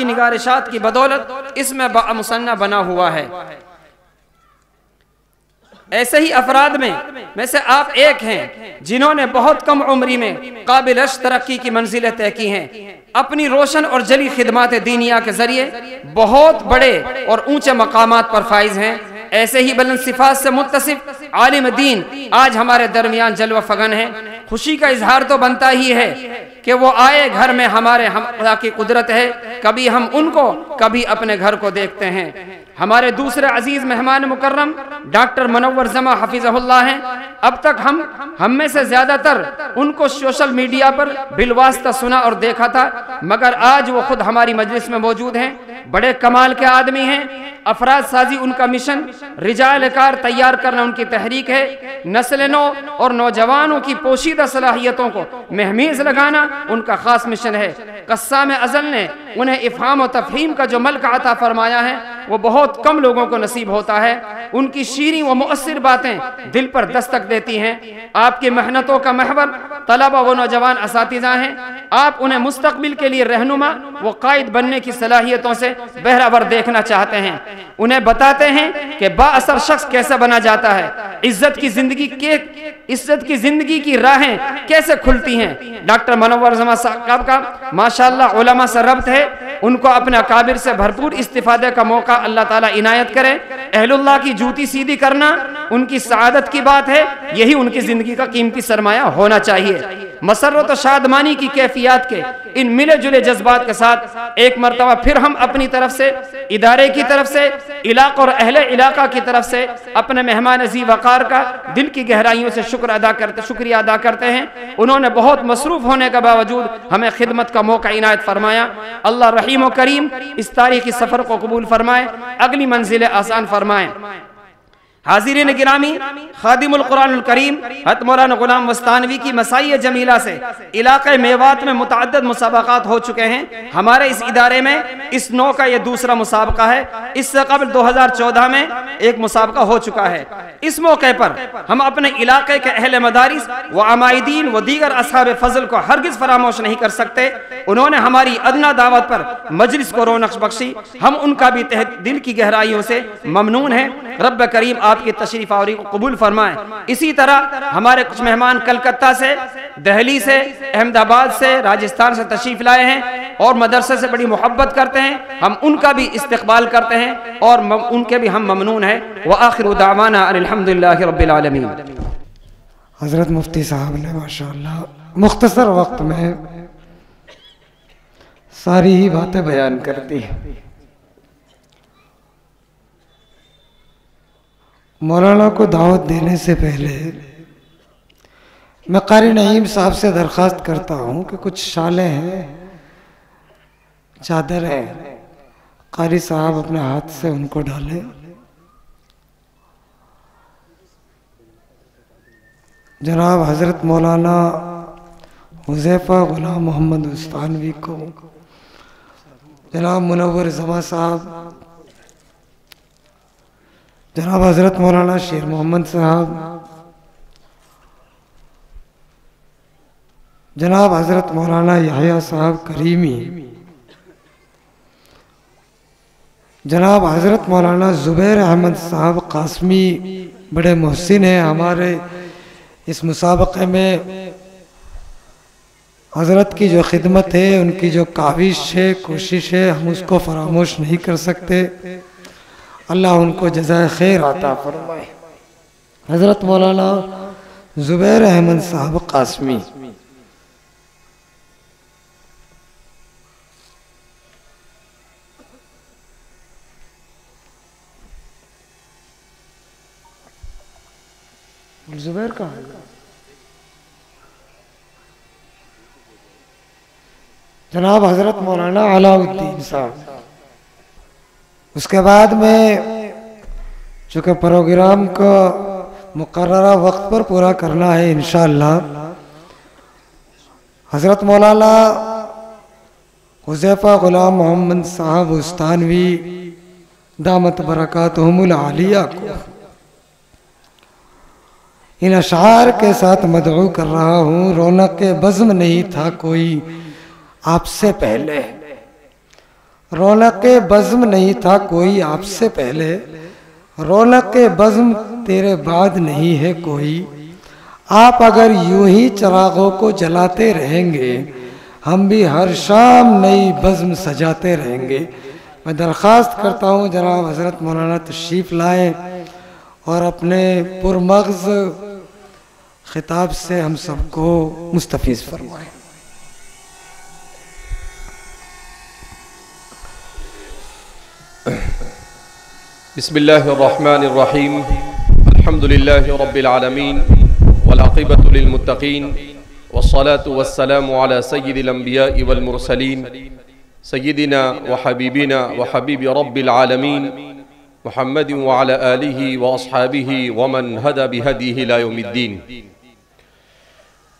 [SPEAKER 5] نگارشات کی بدولت اس میں مصنع بنا ہوا ہے۔ ایسے ہی افراد میں سے آپ ایک ہیں جنہوں نے بہت کم عمری میں قابل ترقی کی منزلیں طے کی ہیں، اپنی روشن اور جلی خدمات دینیہ کے ذریعے بہت بڑے اور اونچے مقامات پر فائز ہیں۔ ایسے ہی بلند صفات سے متصف عالم دین آج ہمارے درمیان جلوہ فغن ہے۔ خوشی کا اظہار تو بنتا ہی ہے کہ وہ آئے گھر میں، ہمارے خدا کی قدرت ہے، کبھی ہم ان کو کبھی اپنے گھر کو دیکھتے ہیں۔ ہمارے دوسرے عزیز مہمان مکرم ڈاکٹر منور زماں حفظہ اللہ ہیں۔ اب تک ہم میں سے زیادہ تر ان کو سوشل میڈیا پر بالواسطہ سنا اور دیکھا تھا، مگر آج وہ خود ہماری مجلس میں موجود ہیں۔ بڑے کمال کے آدمی ہیں، افراد سازی ان کا مشن، رجال کار تیار کرنا ان کی تحریک ہے، نسل نو اور نوجوانوں کی پوشیدہ صلاحیتوں کو مہمیز لگانا ان کا خاص مشن ہے۔ قسام ازل نے انہیں افہام و تفہیم کا جو ملک عطا فرمایا ہے وہ بہت کم لوگوں کو نصیب ہوتا ہے۔ ان کی شیریں و مؤثر باتیں دل پر دستک دیتی ہیں۔ آپ کی محنتوں کا محور طلبہ و نوجوان اساتذہ ہیں۔ آپ انہیں مستقبل کے لیے رہنما و قائد بننے کی صلاحیتوں سے بہرہ دیکھنا چاہتے ہیں۔ انہیں بتاتے ہیں کہ با اثر شخص کیسے بنا جاتا ہے، عزت کی زندگی کی راہیں کیسے کھلتی ہیں۔ ڈاکٹر منور زماں صاحب کا ماشاءاللہ علماء سے ربط ہے، ان کو اپنے اکابر سے بھرپور استفادے کا موقع اللہ تعالیٰ عنایت کرے۔ اہل اللہ کی جوتی سیدھی کرنا ان کی سعادت کی بات ہے، یہی ان کی زندگی کا قیمتی سرمایہ ہونا چاہیے۔ مسرت و شادمانی کی کیفیات کے ان ملے جلے جذبات کے ساتھ ایک مرتبہ پھر ہم اپنی طرف سے، ادارے کی طرف سے، علاقہ اور اہل علاقہ کی طرف سے اپنے مہمان ذی وقار کا دل کی گہرائیوں سے شکریہ ادا کرتے ہیں۔ انہوں نے بہت مصروف ہونے کے باوجود ہمیں خدمت کا موقع عنایت فرمایا۔ اللہ رحیم و کریم اس تاریخی سفر کو قبول فرمائے، اگلی منزلیں آسان فرمائے۔ حاضرین گرامی، خادم القرآن الکریم حضرت مولانا غلام مستانوی کی مسائی جمیلہ سے علاقہ میوات میں متعدد مسابقات ہو چکے ہیں۔ ہمارے اس ادارے میں اس نوع کا یہ دوسرا مسابقہ ہے۔ اس سے قبل 2014 میں ایک مسابقہ ہو چکا ہے۔ اس موقع پر ہم اپنے علاقے کے اہل مدارس و عمائدین و دیگر اصحاب فضل کو ہرگز فراموش نہیں کر سکتے۔ انہوں نے ہماری ادنا دعوت پر مجلس کو رونق بخشی، ہم ان کا بھی دل کی گہرائیوں سے ممنون ہیں۔ رب کریم آپ کی تشریف آوری کو قبول فرمائے۔ اسی طرح ہمارے کچھ مہمان کلکتہ سے، دہلی سے، احمد آباد سے، راجستھان سے تشریف لائے ہیں اور مدرسے سے بڑی محبت کرتے ہیں۔ ہم ان کا بھی استقبال کرتے ہیں اور ان کے بھی ہم ممنون ہیں۔ وآخر دعوانا ان الحمدللہ رب العالمین۔
[SPEAKER 3] حضرت مفتی صاحب نے ماشاءاللہ مختصر وقت میں ساری ہی باتیں بیان کر دی۔ مولانا کو دعوت دینے سے پہلے میں قاری نعیم صاحب سے درخواست کرتا ہوں کہ کچھ شالیں ہیں، چادر ہیں، قاری صاحب اپنے ہاتھ سے ان کو ڈالیں۔ جناب حضرت مولانا حذیفہ غلام محمد مستانوی کو، جناب منور زماں صاحب، جناب حضرت مولانا شیر محمد صاحب، جناب حضرت مولانا یحییٰ صاحب کریمی، جناب حضرت مولانا زبیر احمد صاحب قاسمی بڑے محسن ہیں۔ ہمارے اس مسابقے میں حضرت کی جو خدمت ہے، ان کی جو کاوش ہے، کوشش ہے، ہم اس کو فراموش نہیں کر سکتے۔ اللہ ان کو جزائے خیر عطا فرمائے۔ حضرت مولانا زبیر احمد صاحب قاسمی، زبیر کہاں ہے؟ جناب حضرت مولانا علاء الدین صاحب۔ اس کے بعد میں چونکہ پروگرام کا مقررہ وقت پر پورا کرنا ہے انشاءاللہ، حضرت مولانا حذیفہ غلام محمد صاحب مستانوی دامت برکاتہم العالیہ کو ان اشعار کے ساتھ مدعو کر رہا ہوں۔ رونق بزم نہیں تھا کوئی آپ سے پہلے، رونق بزم نہیں تھا کوئی آپ سے پہلے، رونق بزم تیرے بعد نہیں ہے کوئی، آپ اگر یوں ہی چراغوں کو جلاتے رہیں گے ہم بھی ہر شام نئی بزم سجاتے رہیں گے۔ میں درخواست کرتا ہوں جناب حضرت مولانا تشریف لائیں اور اپنے پرمغز خطاب سے ہم سب کو مستفیض فرمائیں۔
[SPEAKER 6] بسم اللہ الرحمن الرحیم، الحمد للہ رب العالمین والعاقبۃ للمتقین والصلاة والسلام علی سید الانبیاء والمرسلین سیدنا وحبیبنا وحبیب رب العالمین محمد وعلى آلہ واصحابہ ومن هدى بهدیہ الى یوم الدین۔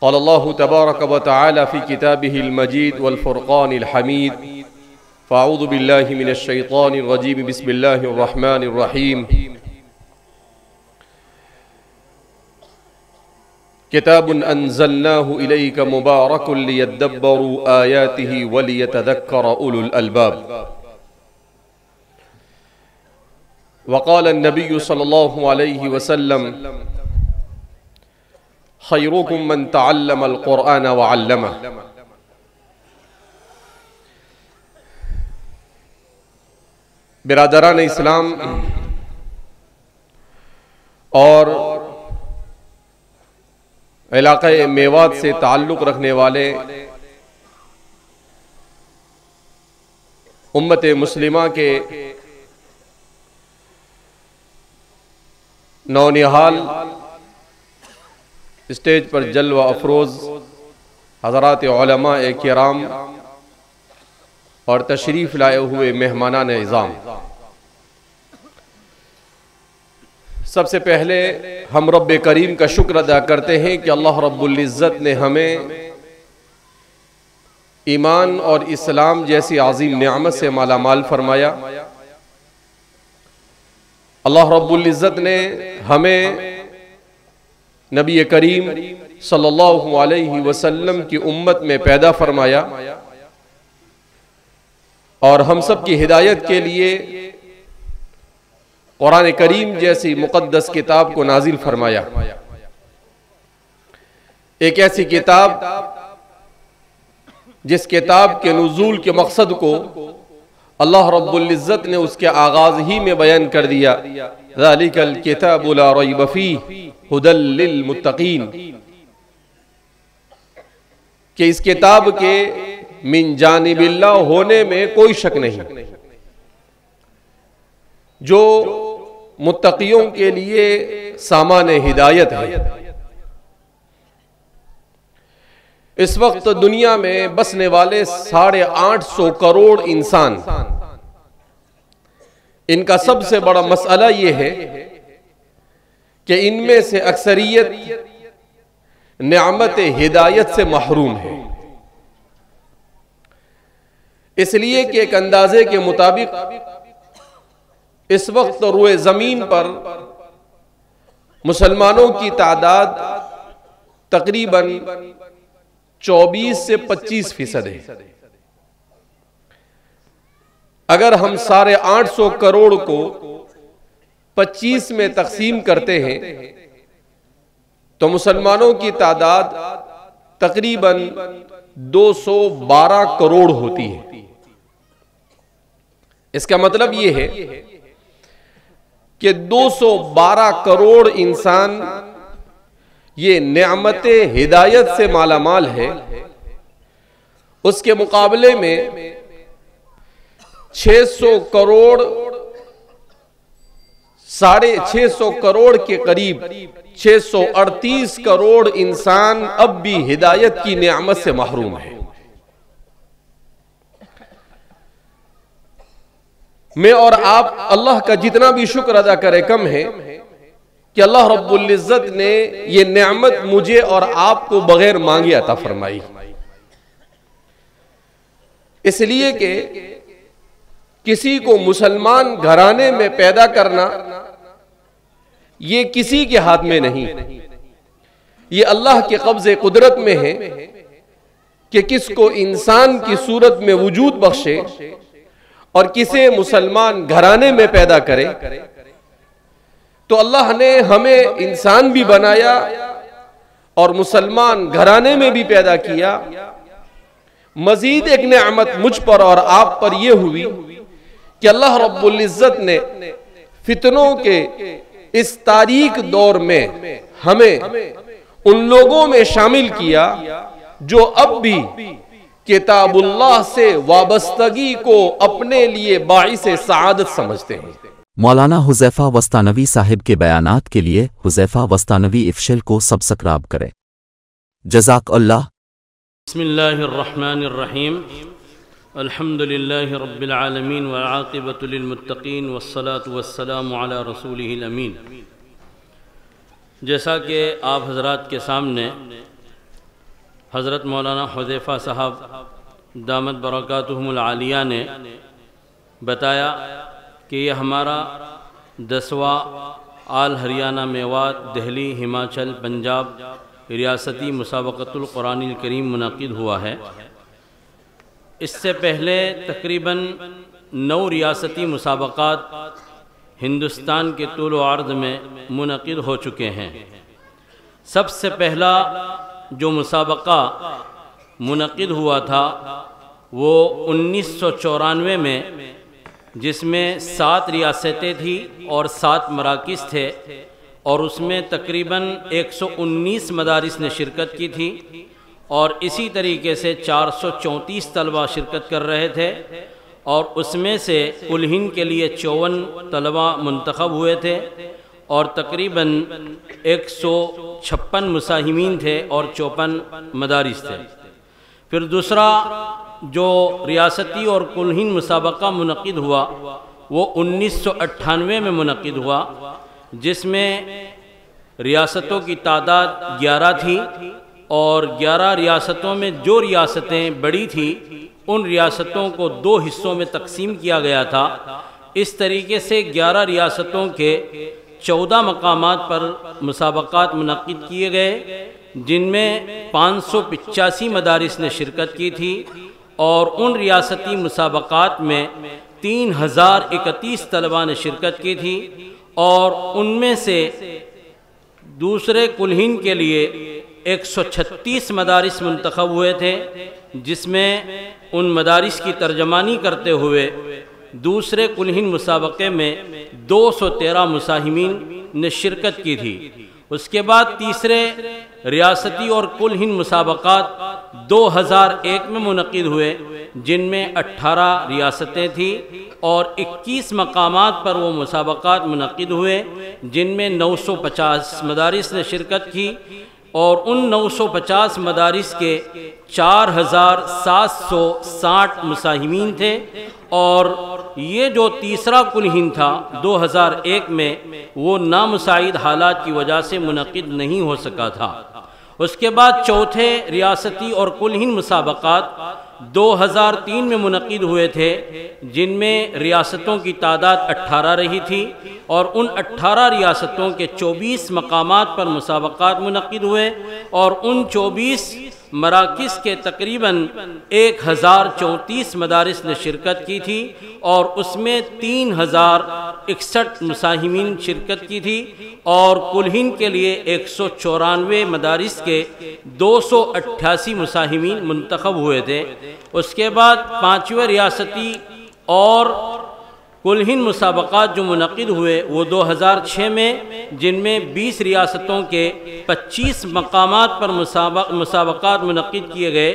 [SPEAKER 6] قال اللہ تبارک وتعالی فی کتابہ المجید والفرقان الحمید، فاعوذ باللہ من الشیطان الرجیم، بسم اللہ الرحمن الرحیم۔ کتاب انزلناہ الیک مبارک لیدبروا آیاتہ ولیتذکر اولو الالباب۔ وقال النبی صلی اللہ علیہ وسلم خیرکم من تعلم القرآن وعلمہ۔ برادران اسلام اور علاقہ میوات سے تعلق رکھنے والے امت مسلمہ کے نونہال اسٹیج پر جلوہ افروز حضرات علماء کرام اور تشریف لائے ہوئے مہمانان اعظام، سب سے پہلے ہم رب کریم کا شکر ادا کرتے ہیں کہ اللہ رب العزت نے ہمیں ایمان اور اسلام جیسی عظیم نعمت سے مالا مال فرمایا۔ اللہ رب العزت نے ہمیں نبی کریم صلی اللہ علیہ وسلم کی امت میں پیدا فرمایا اور ہم سب کی ہدایت کے لیے قرآن کریم جیسی مقدس کتاب کو نازل فرمایا، ایک ایسی کتاب جس کتاب کے نزول کے مقصد کو اللہ رب العزت نے اس کے آغاز ہی میں بیان کر دیا، ذَلِكَ الْكِتَابُ لَا رَيْبَ فِيهِ هُدًى لِّلْمُتَّقِينَ، کہ اس کتاب کے من جانب اللہ ہونے میں کوئی شک نہیں، جو متقیوں کے لیے سامان ہدایت ہے۔ اس وقت دنیا میں بسنے والے 850 کروڑ انسان، ان کا سب سے بڑا مسئلہ یہ ہے کہ ان میں سے اکثریت نعمت ہدایت سے محروم ہے، اس لیے کہ ایک اندازے کے مطابق اس وقت روئے زمین پر مسلمانوں کی تعداد تقریباً 24 سے 25% ہے۔ اگر ہم 850 کروڑ کو 25 میں تقسیم کرتے ہیں تو مسلمانوں کی تعداد تقریباً 212 کروڑ ہوتی ہے۔ اس کا مطلب یہ ہے کہ 212 کروڑ انسان یہ نعمت ہدایت سے مالا مال ہے، اس کے مقابلے میں 600 کروڑ 650 کروڑ کے قریب 638 کروڑ انسان اب بھی ہدایت کی نعمت سے محروم ہے۔ میں اور آپ اللہ کا جتنا بھی شکر ادا کرے کم ہے کہ اللہ رب العزت نے یہ نعمت مجھے اور آپ کو بغیر مانگے عطا فرمائی، اس لیے کہ کسی کو مسلمان گھرانے میں پیدا کرنا یہ کسی کے ہاتھ میں نہیں، یہ اللہ کے قبضے قدرت میں ہے کہ کس کو انسان کی صورت میں وجود بخشے اور کسے مسلمان گھرانے میں پیدا کرے۔ تو اللہ نے ہمیں انسان بھی بنایا اور مسلمان گھرانے میں بھی پیدا کیا. مزید ایک نعمت مجھ پر اور آپ پر یہ ہوئی کہ اللہ رب العزت نے فتنوں کے اس تاریک دور میں ہمیں ان لوگوں میں شامل کیا جو اب بھی کتاب اللہ سے وابستگی کو اپنے لیے باعث سعادت سمجھتے ہیں.
[SPEAKER 7] مولانا حذیفہ وسطانوی صاحب کے بیانات کے لیے حذیفہ وسطانوی افشل کو سبسکرائب کریں. جزاک اللہ.
[SPEAKER 8] بسم اللہ الرحمن الرحیم. الحمد للہ رب العالمین والعاقبۃ للمتقین والصلاة والسلام علی رسولہ الامین. جیسا کہ آپ حضرات کے سامنے حضرت مولانا حذیفہ صاحب دامت برکاتہم العالیہ نے بتایا کہ یہ ہمارا 10واں آل ہریانہ میوات دہلی ہماچل پنجاب ریاستی مسابقۃ القرآن الکریم منعقد ہوا ہے. اس سے پہلے تقریباً 9 ریاستی مسابقات ہندوستان کے طول و عرض میں منعقد ہو چکے ہیں. سب سے پہلا جو مسابقہ منعقد ہوا تھا وہ 1994 میں، جس میں 7 ریاستیں تھیں اور 7 مراکز تھے، اور اس میں تقریباً 119 مدارس نے شرکت کی تھی، اور اسی طریقے سے 434 طلبہ شرکت کر رہے تھے، اور اس میں سے کل ہند کے لیے 54 طلبہ منتخب ہوئے تھے، اور تقریباً 156 مساہمین تھے اور 54 مدارس تھے. پھر دوسرا جو ریاستی اور کل ہند مسابقہ منعقد ہوا وہ 1998 میں منعقد ہوا، جس میں ریاستوں کی تعداد 11 تھی، اور 11 ریاستوں میں جو ریاستیں بڑی تھیں ان ریاستوں کو 2 حصوں میں تقسیم کیا گیا تھا. اس طریقے سے 11 ریاستوں کے 14 مقامات پر مسابقات منعقد کیے گئے، جن میں 585 مدارس نے شرکت کی تھی، اور ان ریاستی مسابقات میں 3031 طلباء نے شرکت کی تھی، اور ان میں سے دوسرے کل ہند کے لیے 136 مدارس منتخب ہوئے تھے، جس میں ان مدارس کی ترجمانی کرتے ہوئے دوسرے کل ہند مسابقے میں 213 مساہمین نے شرکت کی تھی. اس کے بعد تیسرے ریاستی اور کل ہند مسابقات 2001 میں منعقد ہوئے، جن میں 18 ریاستیں تھیں اور 21 مقامات پر وہ مسابقات منعقد ہوئے، جن میں 950 مدارس نے شرکت کی، اور ان 950 مدارس کے 4760 مساہمین تھے. اور یہ جو تیسرا کل ہند تھا 2001 میں وہ نامساعد حالات کی وجہ سے منعقد نہیں ہو سکا تھا. اس کے بعد چوتھے ریاستی اور کل ہند مسابقات 2003 میں منعقد ہوئے تھے، جن میں ریاستوں کی تعداد 18 رہی تھی، اور ان 18 ریاستوں کے 24 مقامات پر مسابقات منعقد ہوئے، اور ان 24 مراکز کے تقریباً 1034 مدارس نے شرکت کی تھی، اور اس میں 3061 مساہمین شرکت کی تھی، اور کل ہند کے لیے 194 مدارس کے 288 مساہمین منتخب ہوئے تھے. اس کے بعد 5ویں ریاستی اور کل ہند مسابقات جو منعقد ہوئے وہ 2006 میں، جن میں 20 ریاستوں کے 25 مقامات پر مسابقات منعقد کیے گئے،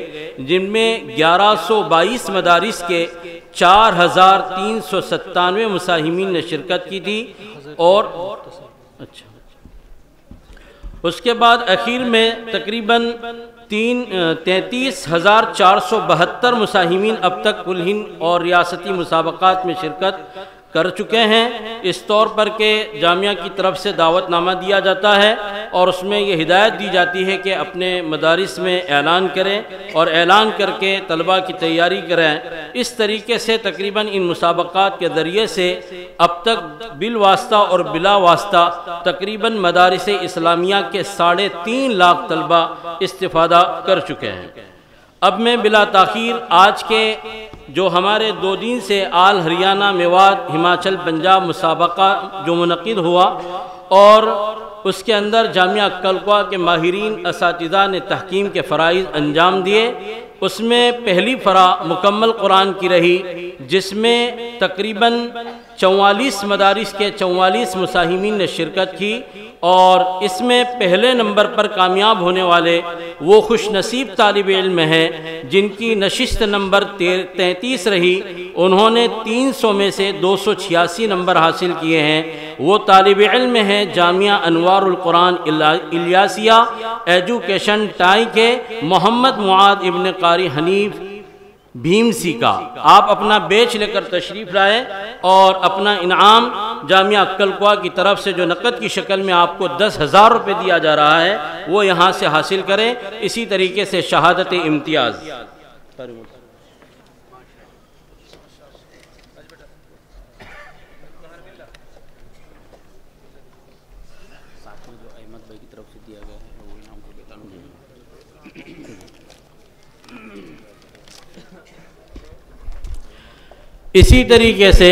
[SPEAKER 8] جن میں 1122 مدارس کے 4397 مساہمین نے شرکت کی تھی. اور اس کے بعد اخیر میں تقریباً 33,472 مساہمین اب تک کل ہند اور ریاستی مسابقات میں شرکت کر چکے ہیں. اس طور پر کہ جامعہ کی طرف سے دعوت نامہ دیا جاتا ہے، اور اس میں یہ ہدایت دی جاتی ہے کہ اپنے مدارس میں اعلان کریں اور اعلان کر کے طلباء کی تیاری کریں. اس طریقے سے تقریباً ان مسابقات کے ذریعے سے اب تک بالواسطہ اور بلا واسطہ تقریباً مدارس اسلامیہ کے 3.5 لاکھ طلباء استفادہ کر چکے ہیں. اب میں بلا تاخیر آج کے جو ہمارے 2 دن سے آل ہریانہ میوات ہماچل پنجاب مسابقہ جو منعقد ہوا اور اس کے اندر جامعہ کلکوا کے ماہرین اساتذہ نے تحکیم کے فرائض انجام دیے، اس میں پہلی فرا مکمل قرآن کی رہی، جس میں تقریباً 44 مدارس کے 44 مساہمین نے شرکت کی، اور اس میں پہلے نمبر پر کامیاب ہونے والے وہ خوش نصیب طالب علم ہیں جن کی نشست نمبر 33 رہی، انہوں نے 300 میں سے 286 نمبر حاصل کیے ہیں۔ وہ طالب علم ہیں جامعہ انوار القرآن الیاسیہ ایجوکیشن ٹائی کے محمد معاذ ابن قاری حنیف بھیمسی کا۔ آپ اپنا بیچ لے کر تشریف لائیں اور اپنا انعام جامعہ کلکوا کی طرف سے جو نقد کی شکل میں آپ کو 10,000 روپے دیا جا رہا ہے وہ یہاں سے حاصل کریں۔ اسی طریقے سے شہادت امتیاز اسی طریقے سے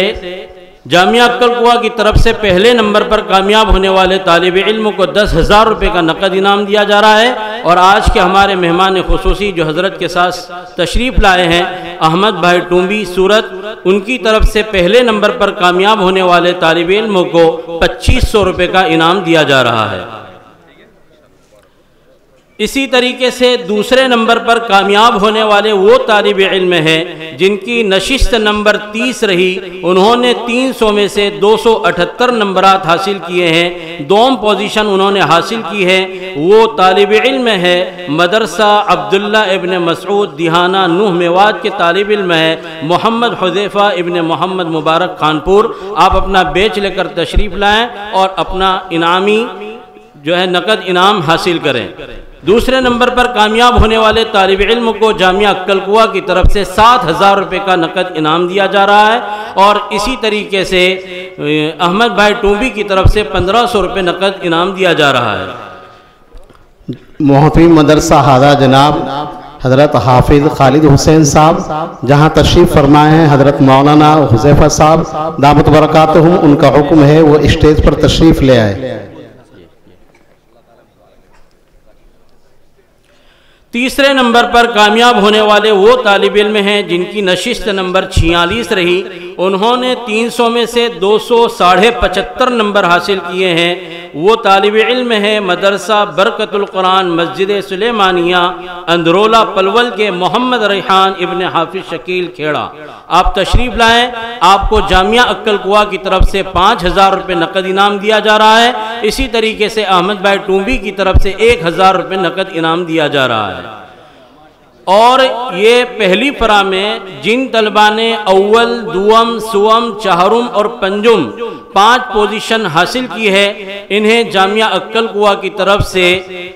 [SPEAKER 8] جامعہ کلکوا کی طرف سے پہلے نمبر پر کامیاب ہونے والے طالب علم کو 10,000 روپے کا نقد انعام دیا جا رہا ہے۔ اور آج کے ہمارے مہمان خصوصی جو حضرت کے ساتھ تشریف لائے ہیں احمد بھائی ٹومبی سورت، ان کی طرف سے پہلے نمبر پر کامیاب ہونے والے طالب علم کو 2500 روپے کا انعام دیا جا رہا ہے۔ اسی طریقے سے دوسرے نمبر پر کامیاب ہونے والے وہ طالب علم ہیں جن کی نشست نمبر 30 رہی، انہوں نے 300 میں سے 278 نمبرات حاصل کیے ہیں۔ دوم پوزیشن انہوں نے حاصل کی ہے، وہ طالب علم ہے مدرسہ عبداللہ ابن مسعود دیہانہ نوح میوات کے طالب علم ہے محمد حذیفہ ابن محمد مبارک خانپور۔ آپ اپنا بیچ لے کر تشریف لائیں اور اپنا انعامی جو ہے نقد انعام حاصل کریں۔ دوسرے نمبر پر کامیاب ہونے والے طالب علم کو جامعہ کلکوا کی طرف سے 7,000 روپے کا نقد انعام دیا جا رہا ہے، اور اسی طریقے سے احمد بھائی ٹومبی کی طرف سے 1,500 روپے نقد انعام دیا جا رہا ہے۔
[SPEAKER 9] محترم مدرسہ ہادہ جناب حضرت حافظ خالد حسین صاحب جہاں تشریف فرمائے ہیں حضرت مولانا حذیفہ صاحب دامت برکاتہم، ان کا حکم ہے وہ اسٹیج پر تشریف لے آئے۔
[SPEAKER 8] تیسرے نمبر پر کامیاب ہونے والے وہ طالب علم ہیں جن کی نشست نمبر 46 رہی، انہوں نے 300 میں سے 275 نمبر حاصل کیے ہیں۔ وہ طالب علم ہیں مدرسہ برکت القرآن مسجد سلیمانیہ اندرولا پلول کے محمد ریحان ابن حافظ شکیل کھیڑا۔ آپ تشریف لائیں، آپ کو جامعہ کلکوا کی طرف سے 5,000 روپے نقد انعام دیا جا رہا ہے۔ اسی طریقے سے احمد بھائی ٹومبی کی طرف سے 1,000 روپے نقد انعام دیا جا رہا ہے۔ اور یہ پہلی فرا میں جن طلبہ نے اول، دوم، سوم، چہارم اور پنجم 5 پوزیشن حاصل کی ہے، انہیں جامعہ کلکوا کی طرف سے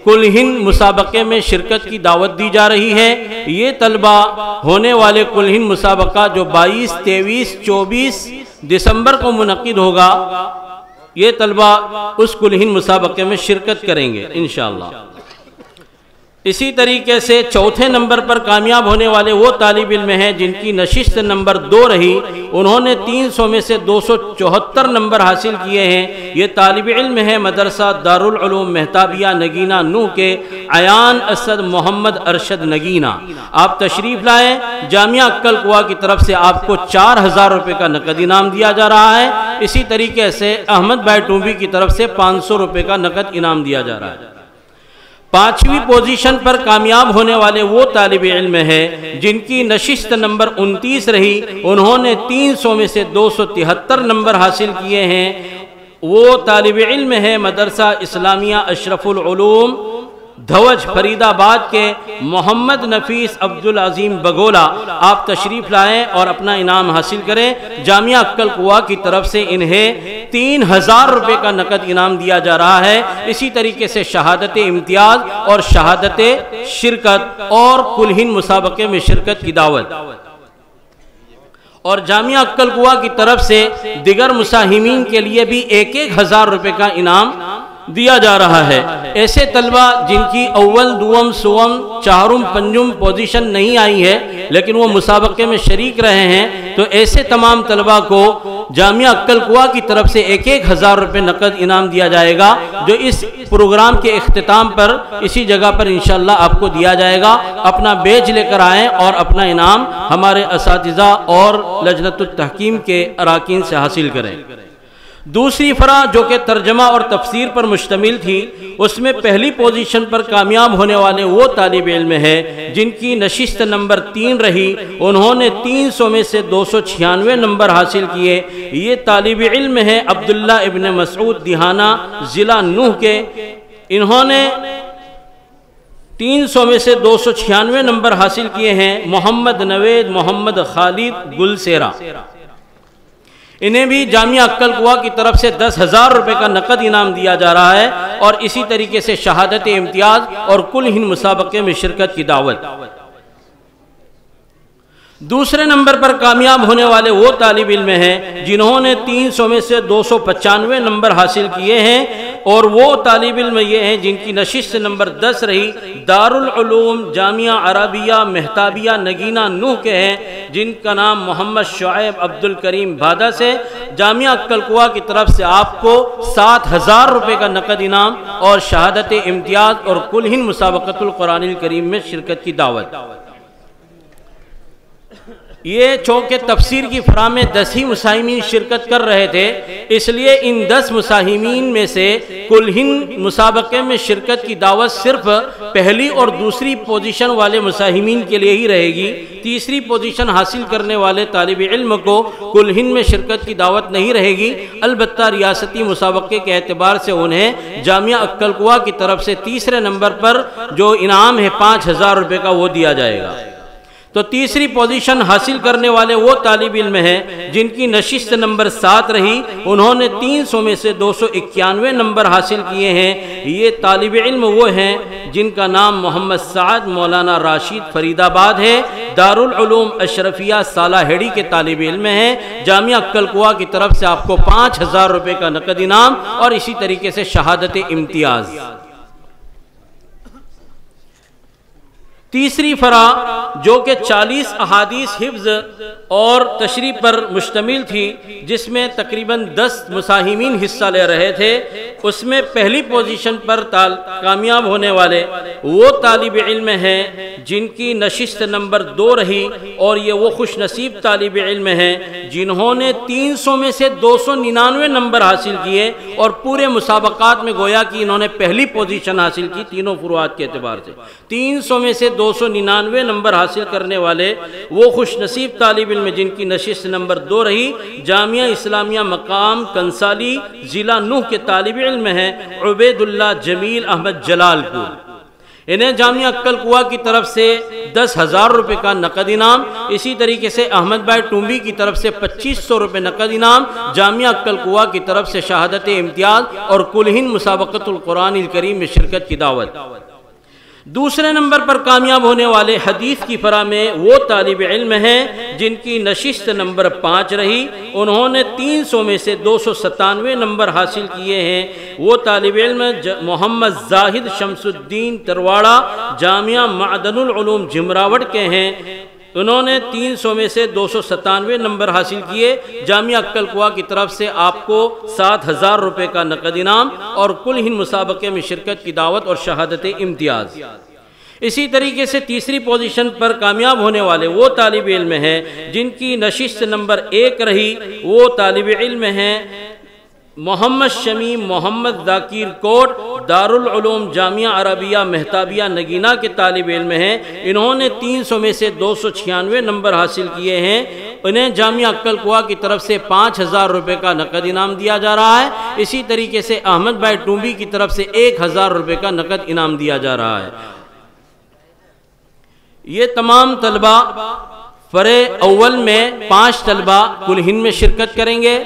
[SPEAKER 8] کل ہند مسابقے میں شرکت کی دعوت دی جا رہی ہے۔ یہ طلبہ ہونے والے کل ہند مسابقہ جو 22، 23، 24 دسمبر کو منعقد ہوگا، یہ طلبہ اس کل ہند مسابقے میں شرکت کریں گے انشاءاللہ۔ اسی طریقے سے چوتھے نمبر پر کامیاب ہونے والے وہ طالب علم ہیں جن کی نشست نمبر 2 رہی، انہوں نے 300 میں سے 274 نمبر حاصل کیے ہیں۔ یہ طالب علم ہیں مدرسہ دارالعلوم مہتابیہ نگینہ نوح کے عیان اسد محمد ارشد نگینہ۔ آپ تشریف لائیں، جامعہ کلکوا کی طرف سے آپ کو 4,000 روپے کا نقد انعام دیا جا رہا ہے۔ اسی طریقے سے احمد بھائی ٹومبی کی طرف سے 500 روپے کا نقد انعام دیا جا رہا ہے۔ 5ویں پوزیشن پر کامیاب ہونے والے وہ طالب علم ہیں جن کی نشست نمبر 29 رہی، انہوں نے 300 میں سے 273 نمبر حاصل کیے ہیں۔ وہ طالب علم ہیں مدرسہ اسلامیہ اشرف العلوم دھوج فرید آباد کے محمد نفیس عبدالعظیم بگولا۔ آپ تشریف لائیں اور اپنا انعام حاصل کریں۔ جامعہ کلکوا کی طرف سے انہیں 3,000 روپے کا نقد انعام دیا جا رہا ہے۔ اسی طریقے سے شہادت امتیاز اور شہادت شرکت اور کل ہند مسابقے میں شرکت کی دعوت، اور جامعہ کلکوا کی طرف سے دیگر مساہمین کے لیے بھی 1,000 روپے کا انعام دیا جا رہا ہے۔ ایسے طلبہ جن کی اول دوم سوم چہارم پنجم پوزیشن نہیں آئی ہے لیکن وہ مسابقے میں شریک رہے ہیں، تو ایسے تمام طلبہ کو جامعہ عقل قوا کی طرف سے 1,000 روپے نقد انعام دیا جائے گا، جو اس پروگرام کے اختتام پر اسی جگہ پر انشاءاللہ آپ کو دیا جائے گا۔ اپنا بیج لے کر آئیں اور اپنا انعام ہمارے اساتذہ اور لجنۃ التحکیم کے اراکین سے حاصل کریں۔ دوسری فرع جو کہ ترجمہ اور تفسیر پر مشتمل تھی، اس میں پہلی پوزیشن پر کامیاب ہونے والے وہ طالب علم ہیں جن کی نشست نمبر 3 رہی، انہوں نے 300 میں سے 296 نمبر حاصل کیے۔ یہ طالب علم ہیں عبداللہ ابن مسعود دیہانہ ضلع نوح کے، انہوں نے 300 میں سے 296 نمبر حاصل کیے ہیں۔ محمد نوید محمد خالد گلسیرا، انہیں بھی جامعہ عقل قوا کی طرف سے 10,000 روپے کا نقد انعام دیا جا رہا ہے، اور اسی طریقے سے شہادت امتیاز اور کل ہند مسابقے میں شرکت کی دعوت۔ دوسرے نمبر پر کامیاب ہونے والے وہ طالب علم ہیں جنہوں نے 300 میں سے 295 نمبر حاصل کیے ہیں، اور وہ طالب علم یہ ہیں جن کی نشست نمبر 10 رہی، دارالعلوم جامعہ عربیہ مہتابیہ نگینہ نوح کے ہیں، جن کا نام محمد شعیب عبدالکریم بھادا سے۔ جامعہ عقل قوا کی طرف سے آپ کو 7,000 روپے کا نقد انعام اور شہادت امتیاز اور کل ہند مسابقۃ القرآن الکریم میں شرکت کی دعوت۔ یہ چونکہ تفسیر کی فرا میں 10 ہی مساہمین شرکت کر رہے تھے، اس لیے ان 10 مساہمین میں سے کل ہند مسابقے میں شرکت کی دعوت صرف پہلی اور دوسری پوزیشن والے مساہمین کے لیے ہی رہے گی۔ تیسری پوزیشن حاصل کرنے والے طالب علم کو کل ہند میں شرکت کی دعوت نہیں رہے گی، البتہ ریاستی مسابقے کے اعتبار سے انہیں جامعہ عقل قوا کی طرف سے تیسرے نمبر پر جو انعام ہے 5,000 روپے کا وہ دیا جائے گا۔ تو تیسری پوزیشن حاصل کرنے والے وہ طالب علم ہیں جن کی نشست نمبر 7 رہی، انہوں نے 300 میں سے 291 نمبر حاصل کیے ہیں۔ یہ طالب علم وہ ہیں جن کا نام محمد سعد مولانا راشد فرید آباد ہے، دارالعلوم اشرفیہ صالحیڑی کے طالب علم ہیں۔ جامعہ عقل قوا کی طرف سے آپ کو 5,000 روپے کا نقد انعام اور اسی طریقے سے شہادت امتیاز۔ تیسری فرع جو کہ 40 احادیث حفظ اور تشریح پر مشتمل تھی، جس میں تقریباً 10 مساہمین حصہ لے رہے تھے، اس میں پہلی پوزیشن پر کامیاب ہونے والے وہ طالب علم ہیں جن کی نشست نمبر 2 رہی، اور یہ وہ خوش نصیب طالب علم ہیں جنہوں نے 300 میں سے 299 نمبر حاصل کیے، اور پورے مسابقات میں گویا کہ انہوں نے پہلی پوزیشن حاصل کی تینوں فروعات کے اعتبار سے۔ 300 میں سے 299 نمبر حاصل کرنے والے وہ خوش نصیب طالب علم جن کی نشست نمبر 2 رہی، جامعہ اسلامیہ مقام کنسالی ضلع نوح کے طالب علم ہیں عبید اللہ جمیل احمد جلال پور۔ انہیں جامعہ عقل قوا کی طرف سے 10,000 روپے کا نقد انعام، اسی طریقے سے احمد بھائی ٹومبی کی طرف سے 2,500 روپے نقد انعام، جامعہ عقل قوا کی طرف سے شہادت امتیاز اور کل ہند مسابقۃ القرآن الکریم میں شرکت کی دعوت۔ دوسرے نمبر پر کامیاب ہونے والے حدیث کی فرع میں وہ طالب علم ہیں جن کی نشست نمبر 5 رہی، انہوں نے 300 میں سے 297 نمبر حاصل کیے ہیں۔ وہ طالب علم محمد زاہد شمس الدین ترواڑہ جامعہ معدن العلوم جمراوٹ کے ہیں، انہوں نے 300 میں سے 297 نمبر حاصل کیے۔ جامعہ عقل قوا کی طرف سے آپ کو 7,000 روپے کا نقد انعام اور کل ہند مسابقے میں شرکت کی دعوت اور شہادت امتیاز۔ اسی طریقے سے تیسری پوزیشن پر کامیاب ہونے والے وہ طالب علم ہیں جن کی نشست نمبر 1 رہی، وہ طالب علم ہیں محمد شمیم محمد ذاکر کوٹ دارالعلوم جامعہ عربیہ مہتابیہ نگینہ کے طالب علم ہیں، انہوں نے 300 میں سے 296 نمبر حاصل کیے ہیں۔ انہیں جامعہ عقل قوا کی طرف سے 5,000 روپے کا نقد انعام دیا جا رہا ہے، اسی طریقے سے احمد بھائی ٹومبی کی طرف سے 1,000 روپے کا نقد انعام دیا جا رہا ہے۔ یہ تمام طلبہ فرع اول میں 5 طلبہ کل ہند میں شرکت کریں گے،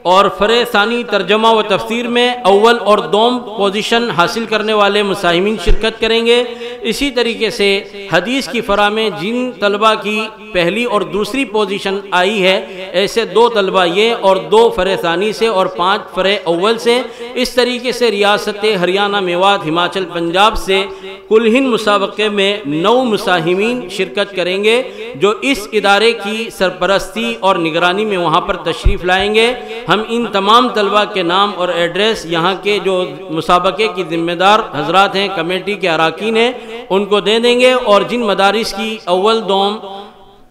[SPEAKER 8] اور فرع ثانی ترجمہ و تفسیر میں اول اور دوم پوزیشن حاصل کرنے والے مساہمین شرکت کریں گے۔ اسی طریقے سے حدیث کی فرع میں جن طلبہ کی پہلی اور دوسری پوزیشن آئی ہے، ایسے 2 طلبہ یہ اور 2 فرع ثانی سے اور 5 فرع اول سے، اس طریقے سے ریاست ہریانہ، میوات، ہماچل، پنجاب سے کل ہند مسابقے میں 9 مساہمین شرکت کریں گے جو اس ادارے کی سرپرستی اور نگرانی میں وہاں پر تشریف لائیں گے۔ ہم ان تمام طلبہ کے نام اور ایڈریس یہاں کے جو مسابقے کی ذمہ دار حضرات ہیں، کمیٹی کے اراکین ہیں، ان کو دے دیں گے، اور جن مدارس کی اول، دوم،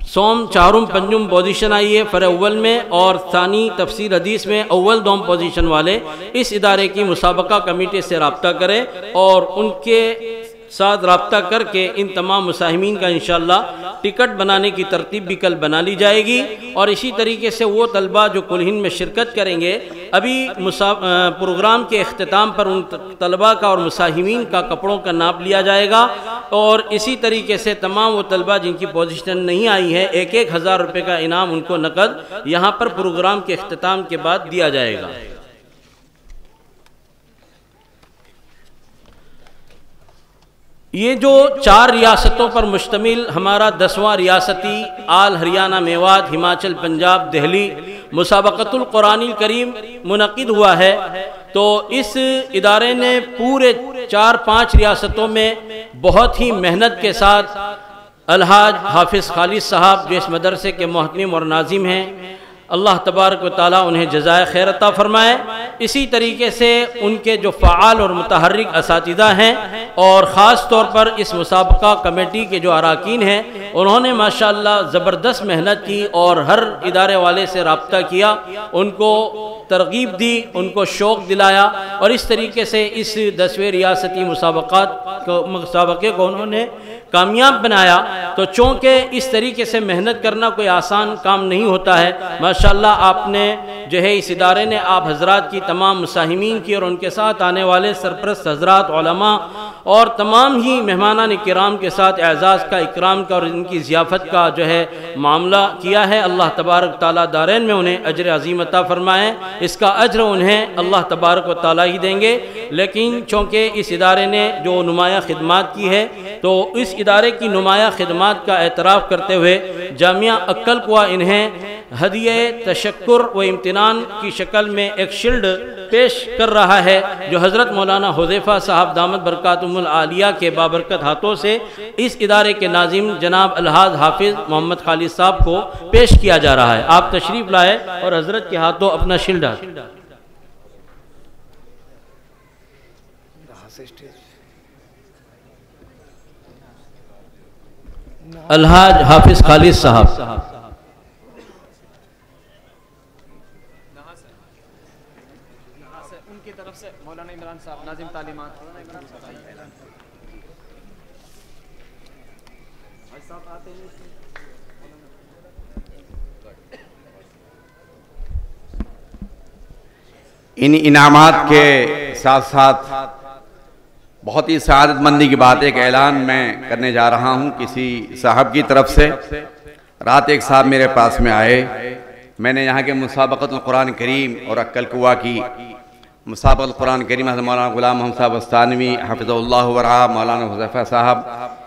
[SPEAKER 8] سوم، چہارم، پنجم پوزیشن آئی ہے فرع اول میں اور ثانی تفسیر حدیث میں اول، دوم پوزیشن والے اس ادارے کی مسابقہ کمیٹی سے رابطہ کریں اور ان کے ساتھ رابطہ کر کے ان تمام مساہمین کا انشاءاللہ ٹکٹ بنانے کی ترتیب بھی کل بنا لی جائے گی۔ اور اسی طریقے سے وہ طلبہ جو کل ہند میں شرکت کریں گے، ابھی پروگرام کے اختتام پر ان طلبہ کا اور مساہمین کا کپڑوں کا ناپ لیا جائے گا، اور اسی طریقے سے تمام وہ طلبہ جن کی پوزیشن نہیں آئی ہے 1,000 روپے کا انعام ان کو نقد یہاں پر پروگرام کے اختتام کے بعد دیا جائے گا۔ یہ جو 4 ریاستوں پر مشتمل ہمارا 10واں ریاستی آل ہریانہ، میوات، ہماچل، پنجاب، دہلی مسابقۃ القرآن الکریم منعقد ہوا ہے، تو اس ادارے نے پورے 4-5 ریاستوں میں بہت ہی محنت کے ساتھ الحاج حافظ خالد صاحب جو اس مدرسے کے محتمم اور ناظم ہیں، اللہ تبارک و تعالیٰ انہیں جزائے خیر عطا فرمائے، اسی طریقے سے ان کے جو فعال اور متحرک اساتذہ ہیں اور خاص طور پر اس مسابقہ کمیٹی کے جو اراکین ہیں، انہوں نے ماشاءاللہ زبردست محنت کی اور ہر ادارے والے سے رابطہ کیا، ان کو ترغیب دی، ان کو شوق دلایا، اور اس طریقے سے اس 10ویں ریاستی مسابقے کو انہوں نے کامیاب بنایا۔ تو چونکہ اس طریقے سے محنت کرنا کوئی آسان کام نہیں ہوتا ہے، ماشاءاللہ آپ نے جو ہے اس ادارے نے آپ حضرات کی تمام مساہمین کی اور ان کے ساتھ آنے والے سرپرست حضرات، علماء اور تمام ہی مہمانان کرام کے ساتھ اعزاز کا، اکرام کا اور ان کی ضیافت کا جو ہے معاملہ کیا ہے۔ اللہ تبارک تعالیٰ دارین میں انہیں اجر عظیم عطا فرمائے، اس کا اجر انہیں اللہ تبارک و تعالیٰ ہی دیں گے، لیکن چونکہ اس ادارے نے جو نمایاں خدمات کی ہے تو اس ادارے کی نمایاں خدمات کا اعتراف کرتے ہوئے جامعہ عقل قوا انہیں ہدیہ تشکر و امتنان کی شکل میں ایک شیلڈ پیش کر رہا ہے جو حضرت مولانا حذیفہ صاحب دامت برکاتہم العالیہ کے بابرکت ہاتھوں سے اس ادارے کے ناظم جناب الحاج حافظ محمد خالد صاحب کو پیش کیا جا رہا ہے۔ آپ تشریف لائے اور حضرت کے ہاتھوں اپنا شیلڈ الحاج حافظ خالد صاحب۔
[SPEAKER 5] ان کی طرف سے مولانا عمران صاحب ناظم تعلیمات۔
[SPEAKER 4] ان انعامات کے ساتھ ساتھ بہت ہی سعادت مندی کی بات ایک اعلان میں کرنے جا رہا ہوں کسی صاحب کی طرف سے۔ رات ایک صاحب میرے پاس میں آئے، میں نے یہاں کے مسابقۃ القرآن کریم اور عقل قوا کی مسابقۃ القرآن کریم حضرت مولانا غلام محمد صاحب وستانوی حفظہ اللہ ورعاہ، مولانا حذیفہ صاحب،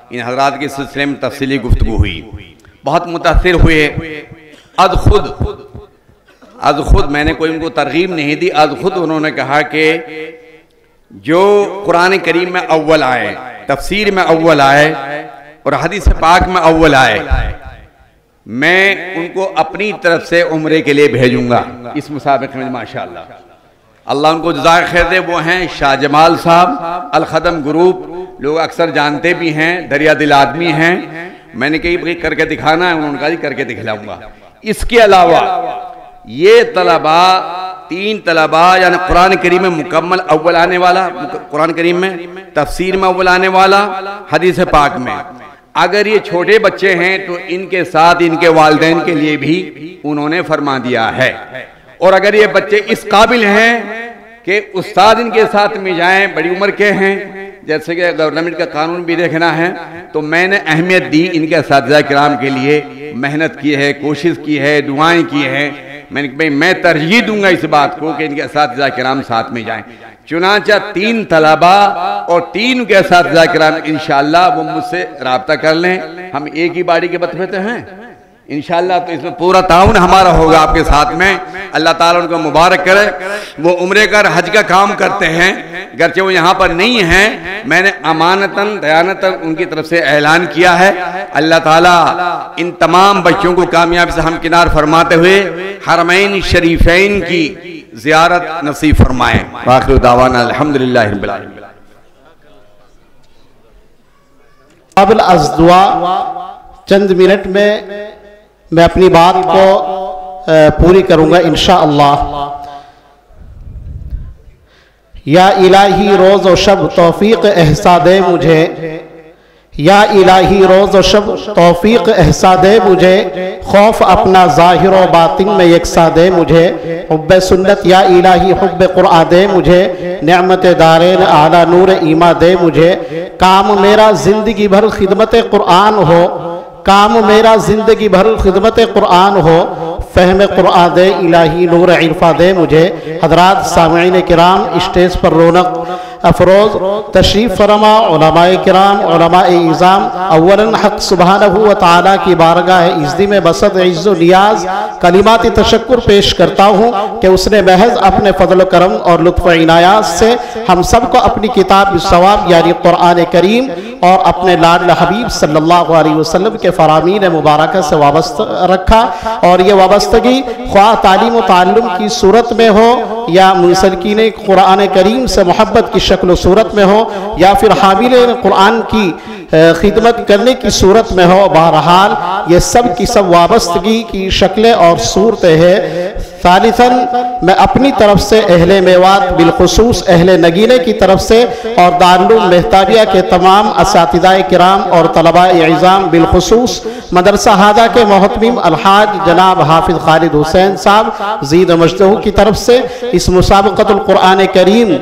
[SPEAKER 4] ان حضرات کے سلسلے میں تفصیلی گفتگو ہوئی، بہت متاثر ہوئے۔ از خود میں نے کوئی ان کو ترغیب نہیں دی، از خود انہوں نے کہا کہ جو قرآن کریم میں اول آئے، تفسیر میں اول آئے اور حدیث پاک میں اول آئے، میں ان کو اپنی طرف سے عمرے کے لیے بھیجوں گا اس مسابقے میں ماشاءاللہ۔ اللہ ان کو جزائے خیر دے۔ وہ ہیں شاہ جمال صاحب، الخدم گروپ، لوگ اکثر جانتے بھی ہیں، دریا دل آدمی ہیں۔ میں نے کہیں کر کے دکھانا ہے، انہوں نے کہا کر کے دکھلاؤں گا۔ اس کے علاوہ یہ طلبہ 3 طلبہ یعنی قرآن کریم میں مکمل اول آنے والا، قرآن کریم میں تفسیر میں اول آنے والا، حدیث پاک میں۔ اگر یہ چھوٹے بچے ہیں تو ان کے ساتھ ان کے والدین کے لیے بھی انہوں نے فرما دیا ہے، اور اگر یہ بچے اس قابل ہیں کہ استاد ان کے ساتھ میں جائیں، بڑی عمر کے ہیں، جیسے کہ گورنمنٹ کا قانون بھی دیکھنا ہے، تو میں نے اہمیت دی ان کے اساتذہ کرام کے لیے، محنت کی ہے، کوشش کی ہے، دعائیں کی ہیں۔ میں ترجیح دوں گا اس بات کو کہ ان کے اساتذہ کرام ساتھ میں جائیں۔ چنانچہ 3 طلبہ اور 3 کے اساتذہ کرام انشاءاللہ وہ مجھ سے رابطہ کر لیں۔ ہم ایک ہی باڑی کے بتوے ہیں، انشاءاللہ تو اس میں پورا تعاون ہمارا ہوگا آپ کے ساتھ میں. اللہ تعالیٰ ان کو مبارک کرے. وہ عمرے کا حج کا کام کرتے ہیں، گرچہ وہ یہاں پر نہیں ہیں، میں نے امانتاً دیانتاً ان کی طرف سے اعلان کیا ہے. اللہ تعالیٰ ان تمام بچوں کو کامیابی سے ہمکنار فرماتے ہوئے حرمین شریفین کی زیارت نصیب فرمائیں. وآخر دعوانا الحمدللہ رب العالمین.
[SPEAKER 9] قبل از دعا چند منٹ میں اپنی بات کو پوری کروں گا انشاءاللہ. یا الہی روز و شب توفیق احسا دے مجھے، یا الہی روز و شب توفیق احسا دے مجھے، خوف اپنا ظاہر و باطن میں یکساں دے مجھے، حب سنت یا الہی حب قرآن دے مجھے، نعمت دارین اعلیٰ نور ایمان دے مجھے. کام میرا زندگی بھر خدمت قرآن ہو، کام میرا زندگی بھر خدمت قرآن ہو، فہم قرآن دے الہی نور عرفہ دے مجھے. حضرات سامعین کرام، اسٹیج پر رونق افروز تشریف فرما علماء کرام، علماء اعظام، اولاً حق سبحانہ و تعالیٰ کی بارگاہ عزتی میں بسط عز و نیاز کلمات تشکر پیش کرتا ہوں کہ اس نے محض اپنے فضل و کرم اور لطف و عنایات سے ہم سب کو اپنی کتاب ثواب یعنی قرآن کریم اور اپنے لاڈل حبیب صلی اللہ علیہ وسلم کے فرامین مبارکہ سے وابستہ رکھا. اور یہ وابستگی خواہ تعلیم و تعلم کی صورت میں ہو یا منسلکین قرآن کریم سے محبت کی شکل و صورت میں ہو یا پھر حامل قرآن کی خدمت کرنے کی صورت میں ہو، بہرحال یہ سب کی سب وابستگی کی شکلیں اور صورتیں ہیں. ثالثاً میں اپنی طرف سے اہل میوات بالخصوص اہل نگینے کی طرف سے اور دارالعلوم مہتابیہ کے تمام اساتذہ کرام اور طلباء اعظام بالخصوص مدرسہ ہادہ کے محتمم الحاج جناب حافظ خالد حسین صاحب زید مجدہ کی طرف سے اس مسابقۃ القرآن کریم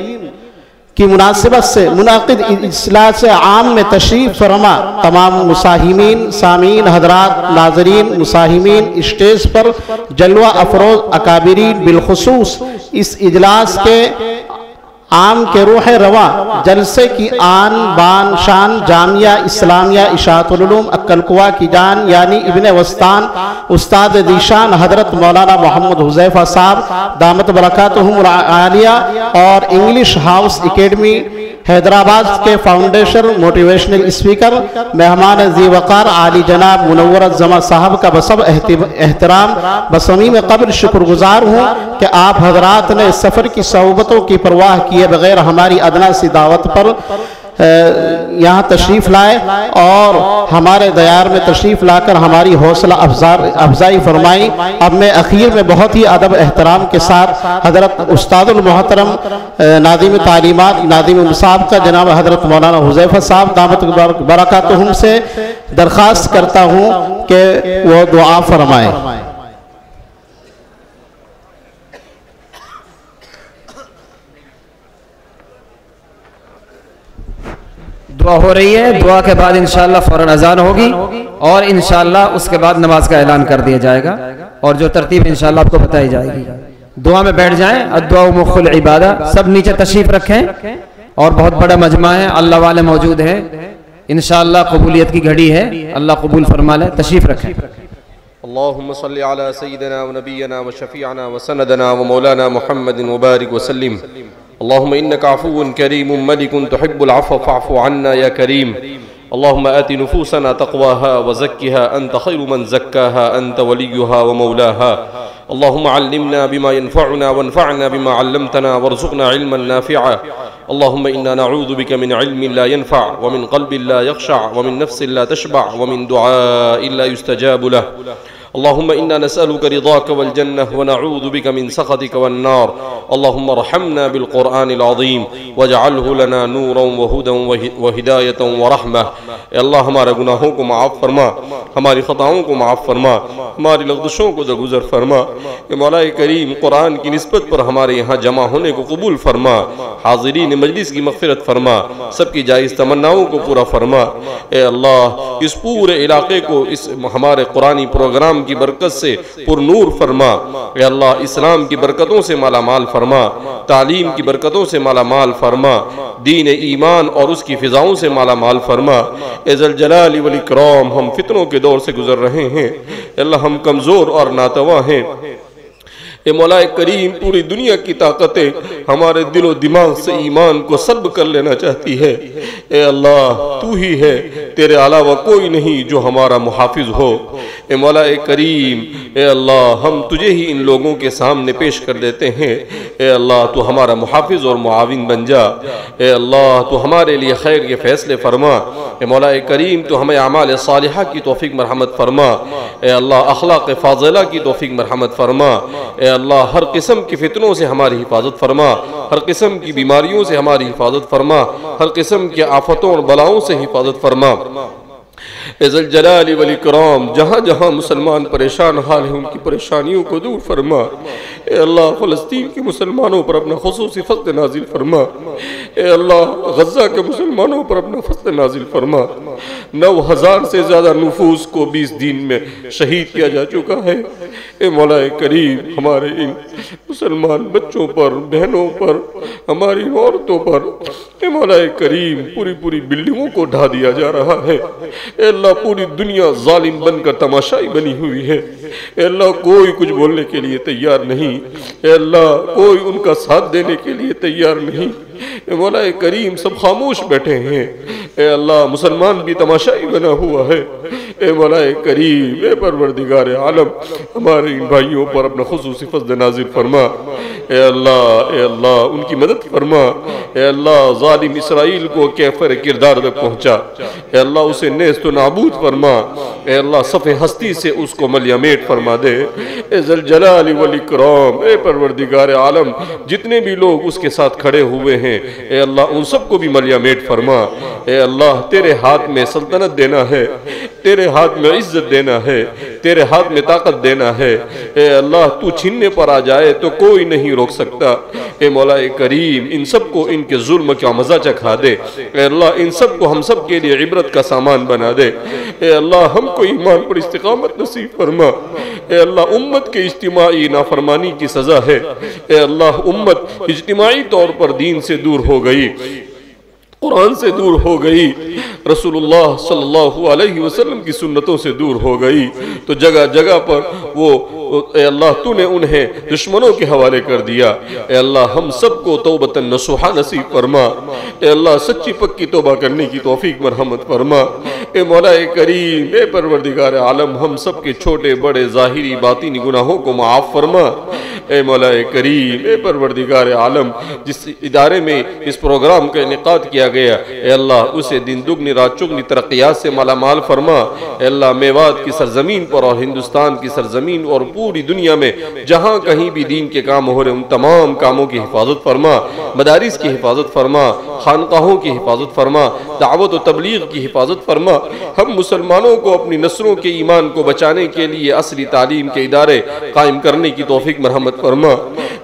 [SPEAKER 9] کی مناسبت سے منعقد اجلاس عام میں تشریف فرما تمام مساہمین، سامعین حضرات، ناظرین، مساہمین، اسٹیج پر جلوہ افروز اکابرین، بالخصوص اس اجلاس کے عام کے روح رواں جلسے کی آن بان شان جامعہ اسلامیہ اشاعت العلوم اکلکوا کی جان یعنی ابن وسطان استاد دیشان حضرت مولانا محمد حذیفہ صاحب دامت برکاتہم العالیہ اور انگلش ہاؤس اکیڈمی حیدرآباد کے فاؤنڈیشن موٹیویشنل اسپیکر مہمان ذی وقار عالی جناب منور الزما صاحب کا بسب احترام بصمیم قبر شکر گزار ہوں کہ آپ حضرات نے سفر کی صحبتوں کی پرواہ کیے بغیر ہماری ادنا سی دعوت پر یہاں تشریف لائے اور ہمارے دیار میں تشریف لا کر ہماری حوصلہ افزائی فرمائی. اب میں اخیر میں بہت ہی ادب احترام کے ساتھ حضرت استاد المحترم ناظم تعلیمات ناظم مسابقہ جناب حضرت مولانا حذیفہ صاحب دامت برکاتہم سے درخواست کرتا ہوں کہ وہ دعا فرمائیں.
[SPEAKER 5] دعا ہو رہی ہے، دعا کے بعد انشاءاللہ فوراً اذان ہوگی اور انشاءاللہ اس کے بعد نماز کا اعلان کر دیا جائے گا اور جو ترتیب انشاءاللہ آپ کو بتائی جائے گی. دعا میں بیٹھ جائیں. الدعاء مخ العبادہ. سب نیچے تشریف رکھیں اور بہت بڑا مجمع ہے، اللہ والے موجود ہیں. انشاءاللہ قبولیت کی گھڑی ہے، اللہ قبول فرما لے. تشریف رکھیں.
[SPEAKER 6] اللهم صل على سيدنا ونبينا وشفيعنا وسندنا ومولانا محمد وبارك وسلم. اللهم إنك عفو كريم ملك تحب العفو فاعف عنا يا كريم. اللهم آت نفوسنا تقواها وزكها أنت خير من زكاها أنت وليها ومولاها. اللهم علمنا بما ينفعنا وانفعنا بما علمتنا وارزقنا علما نافعا. اللهم إنا نعوذ بك من علم لا ينفع ومن قلب لا يخشع ومن نفس لا تشبع ومن دعاء لا يستجاب له. اللهم إنا نسألك رضاك والجنة ونعوذ بك من سخطك والنار. اللهم ارحمنا بالقرآن العظيم واجعله لنا نورا وهدى وهداية ورحمة. اے اللہ ہمارے گناہوں کو معاف فرما، ہماری خطاؤں کو معاف فرما، ہماری لغزشوں کو درگزر فرما. اے مولا کریم قرآن کی نسبت پر ہمارے یہاں جمع ہونے کو قبول فرما، حاضرین مجلس کی مغفرت فرما، سب کی جائز تمناؤں کو پورا فرما. اے اللہ اس پورے علاقے کو اس ہمارے قرآنی پروگرام پروگرام کی برکت سے پر نور فرما، اے اللہ اسلام کی برکتوں سے مالا مال فرما، تعلیم کی برکتوں سے مالا مال فرما، دین ایمان اور اس کی فضاؤں سے مالا مال فرما۔ اے ذل جلال والاکرام، ہم فتنوں کے دور سے گزر رہے ہیں، اے اللہ ہم کمزور اور ناتواں ہیں، اے مولا کریم پوری دنیا کی طاقتیں ہمارے دل و دماغ سے ایمان کو سلب کر لینا چاہتی ہے، اے اللہ تو ہی ہے، تیرے علاوہ کوئی نہیں جو ہمارا محافظ ہو۔ اے مولا کریم، اے اللہ ہم تجھے ہی ان لوگوں کے سامنے پیش کر دیتے ہیں، اے اللہ تو ہمارا محافظ اور معاون بن جا، اے اللہ تو ہمارے لیے خیر کے فیصلے فرما، اے مولا کریم تو ہمیں اعمال صالحہ کی توفیق مرحمت فرما، اے اللہ اخلاق فاضلہ کی توفیق مرحمت فرما، اے اللہ ہر قسم کی فتنوں سے ہماری حفاظت فرما، ہر قسم کی بیماریوں سے ہماری حفاظت فرما، ہر قسم کی آفتوں اور بلاؤں سے حفاظت فرما۔ اے ذل جلال والاکرام، جہاں جہاں مسلمان پریشان حال ہیں ان کی پریشانیوں کو دور فرما، اے اللہ فلسطین کے مسلمانوں پر اپنا خصوصی فضل نازل فرما، اے اللہ غزہ کے مسلمانوں پر اپنا فضل نازل فرما۔ 9,000 سے زیادہ نفوس کو 20 دن میں شہید کیا جا چکا ہے، اے مولا کریم ہمارے ان مسلمان بچوں پر، بہنوں پر، ہماری عورتوں پر، اے مولا کریم پوری بلڈنگوں کو ڈھا دیا جا رہا ہے، اے اللہ پوری دنیا ظالم بن کر تماشائی بنی ہوئی ہے، اے اللہ کوئی کچھ بولنے کے لیے تیار نہیں، اے اللہ کوئی ان کا ساتھ دینے کے لیے تیار نہیں، اے مولا کریم سب خاموش بیٹھے ہیں، اے اللہ مسلمان بھی تماشائی بنا ہوا ہے، اے مولا کریم، اے پروردگار عالم ہمارے ان بھائیوں پر اپنا خصوصی فضل نازل فرما، اے اللہ ان کی مدد فرما، اے اللہ ظالم اسرائیل کو کیفر کردار تک پہنچا، اے اللہ اسے نیست و نابود فرما، اے اللہ صف ہستی سے اس کو ملیہ میٹ فرما دے، اے ذل جلال والاکرام، اے پروردگار عالم جتنے بھی لوگ اس کے ساتھ کھڑے ہوئے ہیں اے اللہ ان سب کو بھی ملیہ میٹ فرما، اے اللہ تیرے ہاتھ میں سلطنت دینا ہے، تیرے ہاتھ میں عزت دینا ہے، تیرے ہاتھ میں طاقت دینا ہے، اے اللہ تو چھیننے پر آ جائے تو کوئی نہیں روک سکتا، اے مولا کریم ان سب کو ان کے ظلم کا مزہ چکھا دے، اے اللہ ان سب کو ہم سب کے لیے عبرت کا سامان بنا دے، اے اللہ ہم کو ایمان پر استقامت نصیب فرما، اے اللہ امت کے اجتماعی نافرمانی کی سزا ہے، اے اللہ امت اجتماعی طور پر دین سے دور ہو گئی، قرآن سے دور ہو گئی، رسول اللہ صلی اللہ علیہ وسلم کی سنتوں سے دور ہو گئی، تو جگہ جگہ پر وہ اے اللہ تو نے انہیں دشمنوں کے حوالے کر دیا، اے اللہ ہم سب کو توبۃ نصوحہ نصیب فرما، اے اللہ سچی پکی توبہ کرنے کی توفیق مرحمت فرما، اے مولا کریم، اے پروردگار عالم ہم سب کے چھوٹے بڑے ظاہری باطنی گناہوں کو معاف فرما، اے مولا کریم، اے پروردگار عالم جس ادارے میں اس پروگرام کا انعقاد کیا گیا اے اللہ اسے دن دگنی رات چگنی ترقیات سے مالا مال فرما، اے اللہ میوات کی سرزمین پر اور ہندوستان کی سرزمین اور پوری دنیا میں جہاں کہیں بھی دین کے کام ہو رہے ان تمام کاموں کی حفاظت فرما، مدارس کی حفاظت فرما، خانقاہوں کی حفاظت فرما، دعوت و تبلیغ کی حفاظت فرما، ہم مسلمانوں کو اپنی نسلوں کے ایمان کو بچانے کے لیے عصری تعلیم کے ادارے قائم کرنے کی توفیق مرحمت فرما،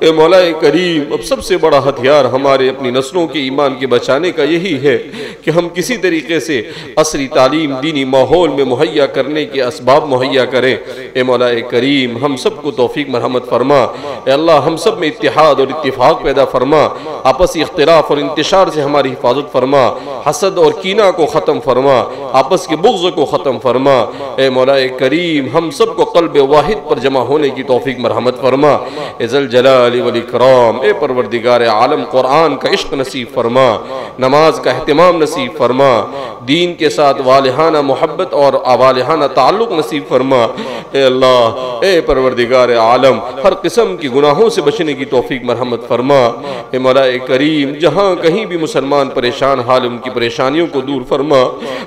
[SPEAKER 6] اے مولا کریم اب سب سے بڑا ہتھیار ہمارے اپنی نسلوں کے ایمان کے بچانے کا یہی ہے کہ ہم کسی طریقے سے عصری تعلیم دینی ماحول میں مہیا کرنے کے اسباب مہیا کریں، اے مولا کریم ہم سب کو توفیق مرحمت فرما، اے اللہ ہم سب میں اتحاد اور اتفاق پیدا فرما، آپسی اختلاف اور انتشار سے ہماری حفاظت فرما، حسد اور کینہ کو ختم فرما، آپس کے بغض کو ختم فرما، اے مولا کریم ہم سب کو قلب واحد پر جمع ہونے کی توفیق مرحمت فرما، اے ذل جلال والاکرام، اے پروردگار عالم قرآن کا عشق نصیب فرما، نماز کا اہتمام نصیب فرما، دین کے ساتھ والہانہ محبت اور والہانہ تعلق نصیب فرما، اے اللہ اے پروردگار عالم ہر قسم کی گناہوں سے بچنے کی توفیق مرحمت فرما، اے مولا کریم جہاں کہیں بھی مسلمان پریشان حال ان کی پریشانیوں کو دور فرما،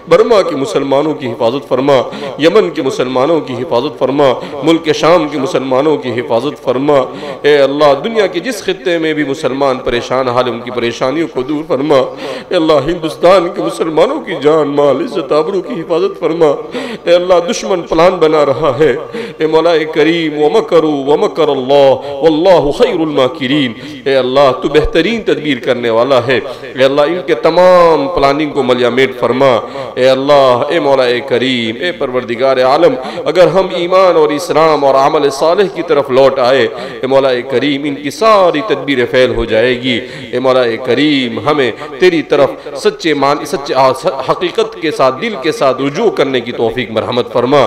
[SPEAKER 6] برما کے مسلمانوں کی حفاظت فرما، یمن کے مسلمانوں کی حفاظت فرما، ملک شام کے مسلمانوں کی حفاظت فرما، اے اللہ دنیا کے جس خطے میں بھی مسلمان پریشان حال ان کی پریشانیوں کو دور فرما، اے اللہ ہندوستان کے مسلمانوں کی جان مال عزت آبرو کی حفاظت فرما، اے اللہ دشمن پلان بنا رہا ہے، اے مولا کریم وَمَكَرُوا وَمَكَرَ اللَّهُ وَاللَّهُ خَيْرُ الْمَاكِرِينَ، اے اللہ تو بہترین تدبیر کرنے والا ہے، اے اللہ ان کے تمام پلاننگ کو ملیامیٹ فرما، اے اللہ اے مولا کریم اے پروردگار عالم، اگر ہم ایمان اور اسلام اور عمل صالح کی طرف لوٹ آئے اے مولا کریم ان کی ساری تدبیر فیل ہو جائے گی، اے مولا کریم ہمیں تیری طرف سچے حقیقت کے ساتھ دل کے ساتھ رجوع کرنے کی توفیق مرحمت فرما،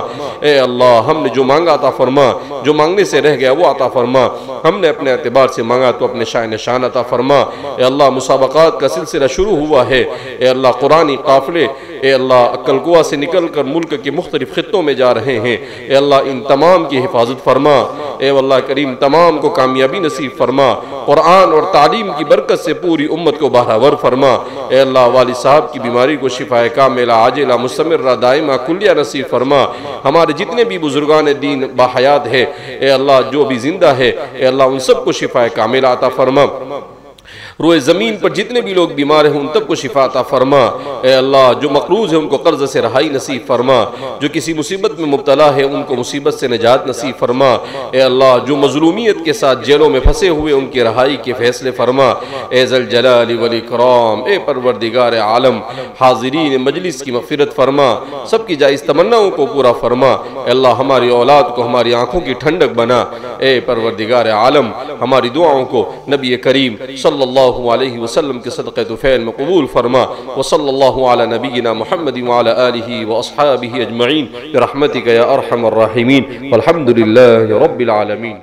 [SPEAKER 6] اے اللہ ہم نے جو مانگا عطا فرما، جو مانگنے سے رہ گیا وہ عطا فرما، ہم نے اپنے اعتبار سے مانگا تو اپنے شائن شان عطا فرما، اے اللہ مسابقات کا سلسلہ شروع ہوا ہے، اے اللہ قرآنی قافلے اے اللہ اکلکوا سے نکل کر ملک کے مختلف خطوں میں جا رہے ہیں، اے اللہ ان تمام کی حفاظت فرما، اے اللہ کریم تمام کو کامیابی نصیب فرما، قرآن اور تعلیم کی برکت سے پوری امت کو بہراور فرما، اے اللہ والد صاحب کی بیماری کو شفائے کاملہ عاجلہ مستمرہ دائمہ کلیہ نصیب فرما، ہمارے جتنے بھی بزرگان دین باحیات ہے اے اللہ جو بھی زندہ ہے اے اللہ ان سب کو شفائے کاملہ عطا فرما، روئے زمین پر جتنے بھی لوگ بیمار ہیں ان تب کو شفا عطا فرما، اے اللہ جو مقروض ہیں ان کو قرض سے رہائی نصیب فرما، جو کسی مصیبت میں مبتلا ہے ان کو مصیبت سے نجات نصیب فرما، اے اللہ جو مظلومیت کے ساتھ جیلوں میں پھنسے ہوئے ان کی رہائی کے فیصلے فرما، اے ذل جلال والاکرام اے پروردگار عالم حاضرین مجلس کی مغفرت فرما، سب کی جائز تمناؤں کو پورا فرما، اے اللہ ہماری اولاد کو ہماری آنکھوں کی ٹھنڈک بنا، اے پروردگار عالم ہماری دعاؤں کو نبی کریم صلی اللہ علیہ وسلم کے صدقہ طفیل میں قبول فرما، وصلی اللہ علی نبینا محمد وعلی آلہ واصحابہ اجمعین برحمتک یا ارحم الراحمین والحمدللہ رب العالمین۔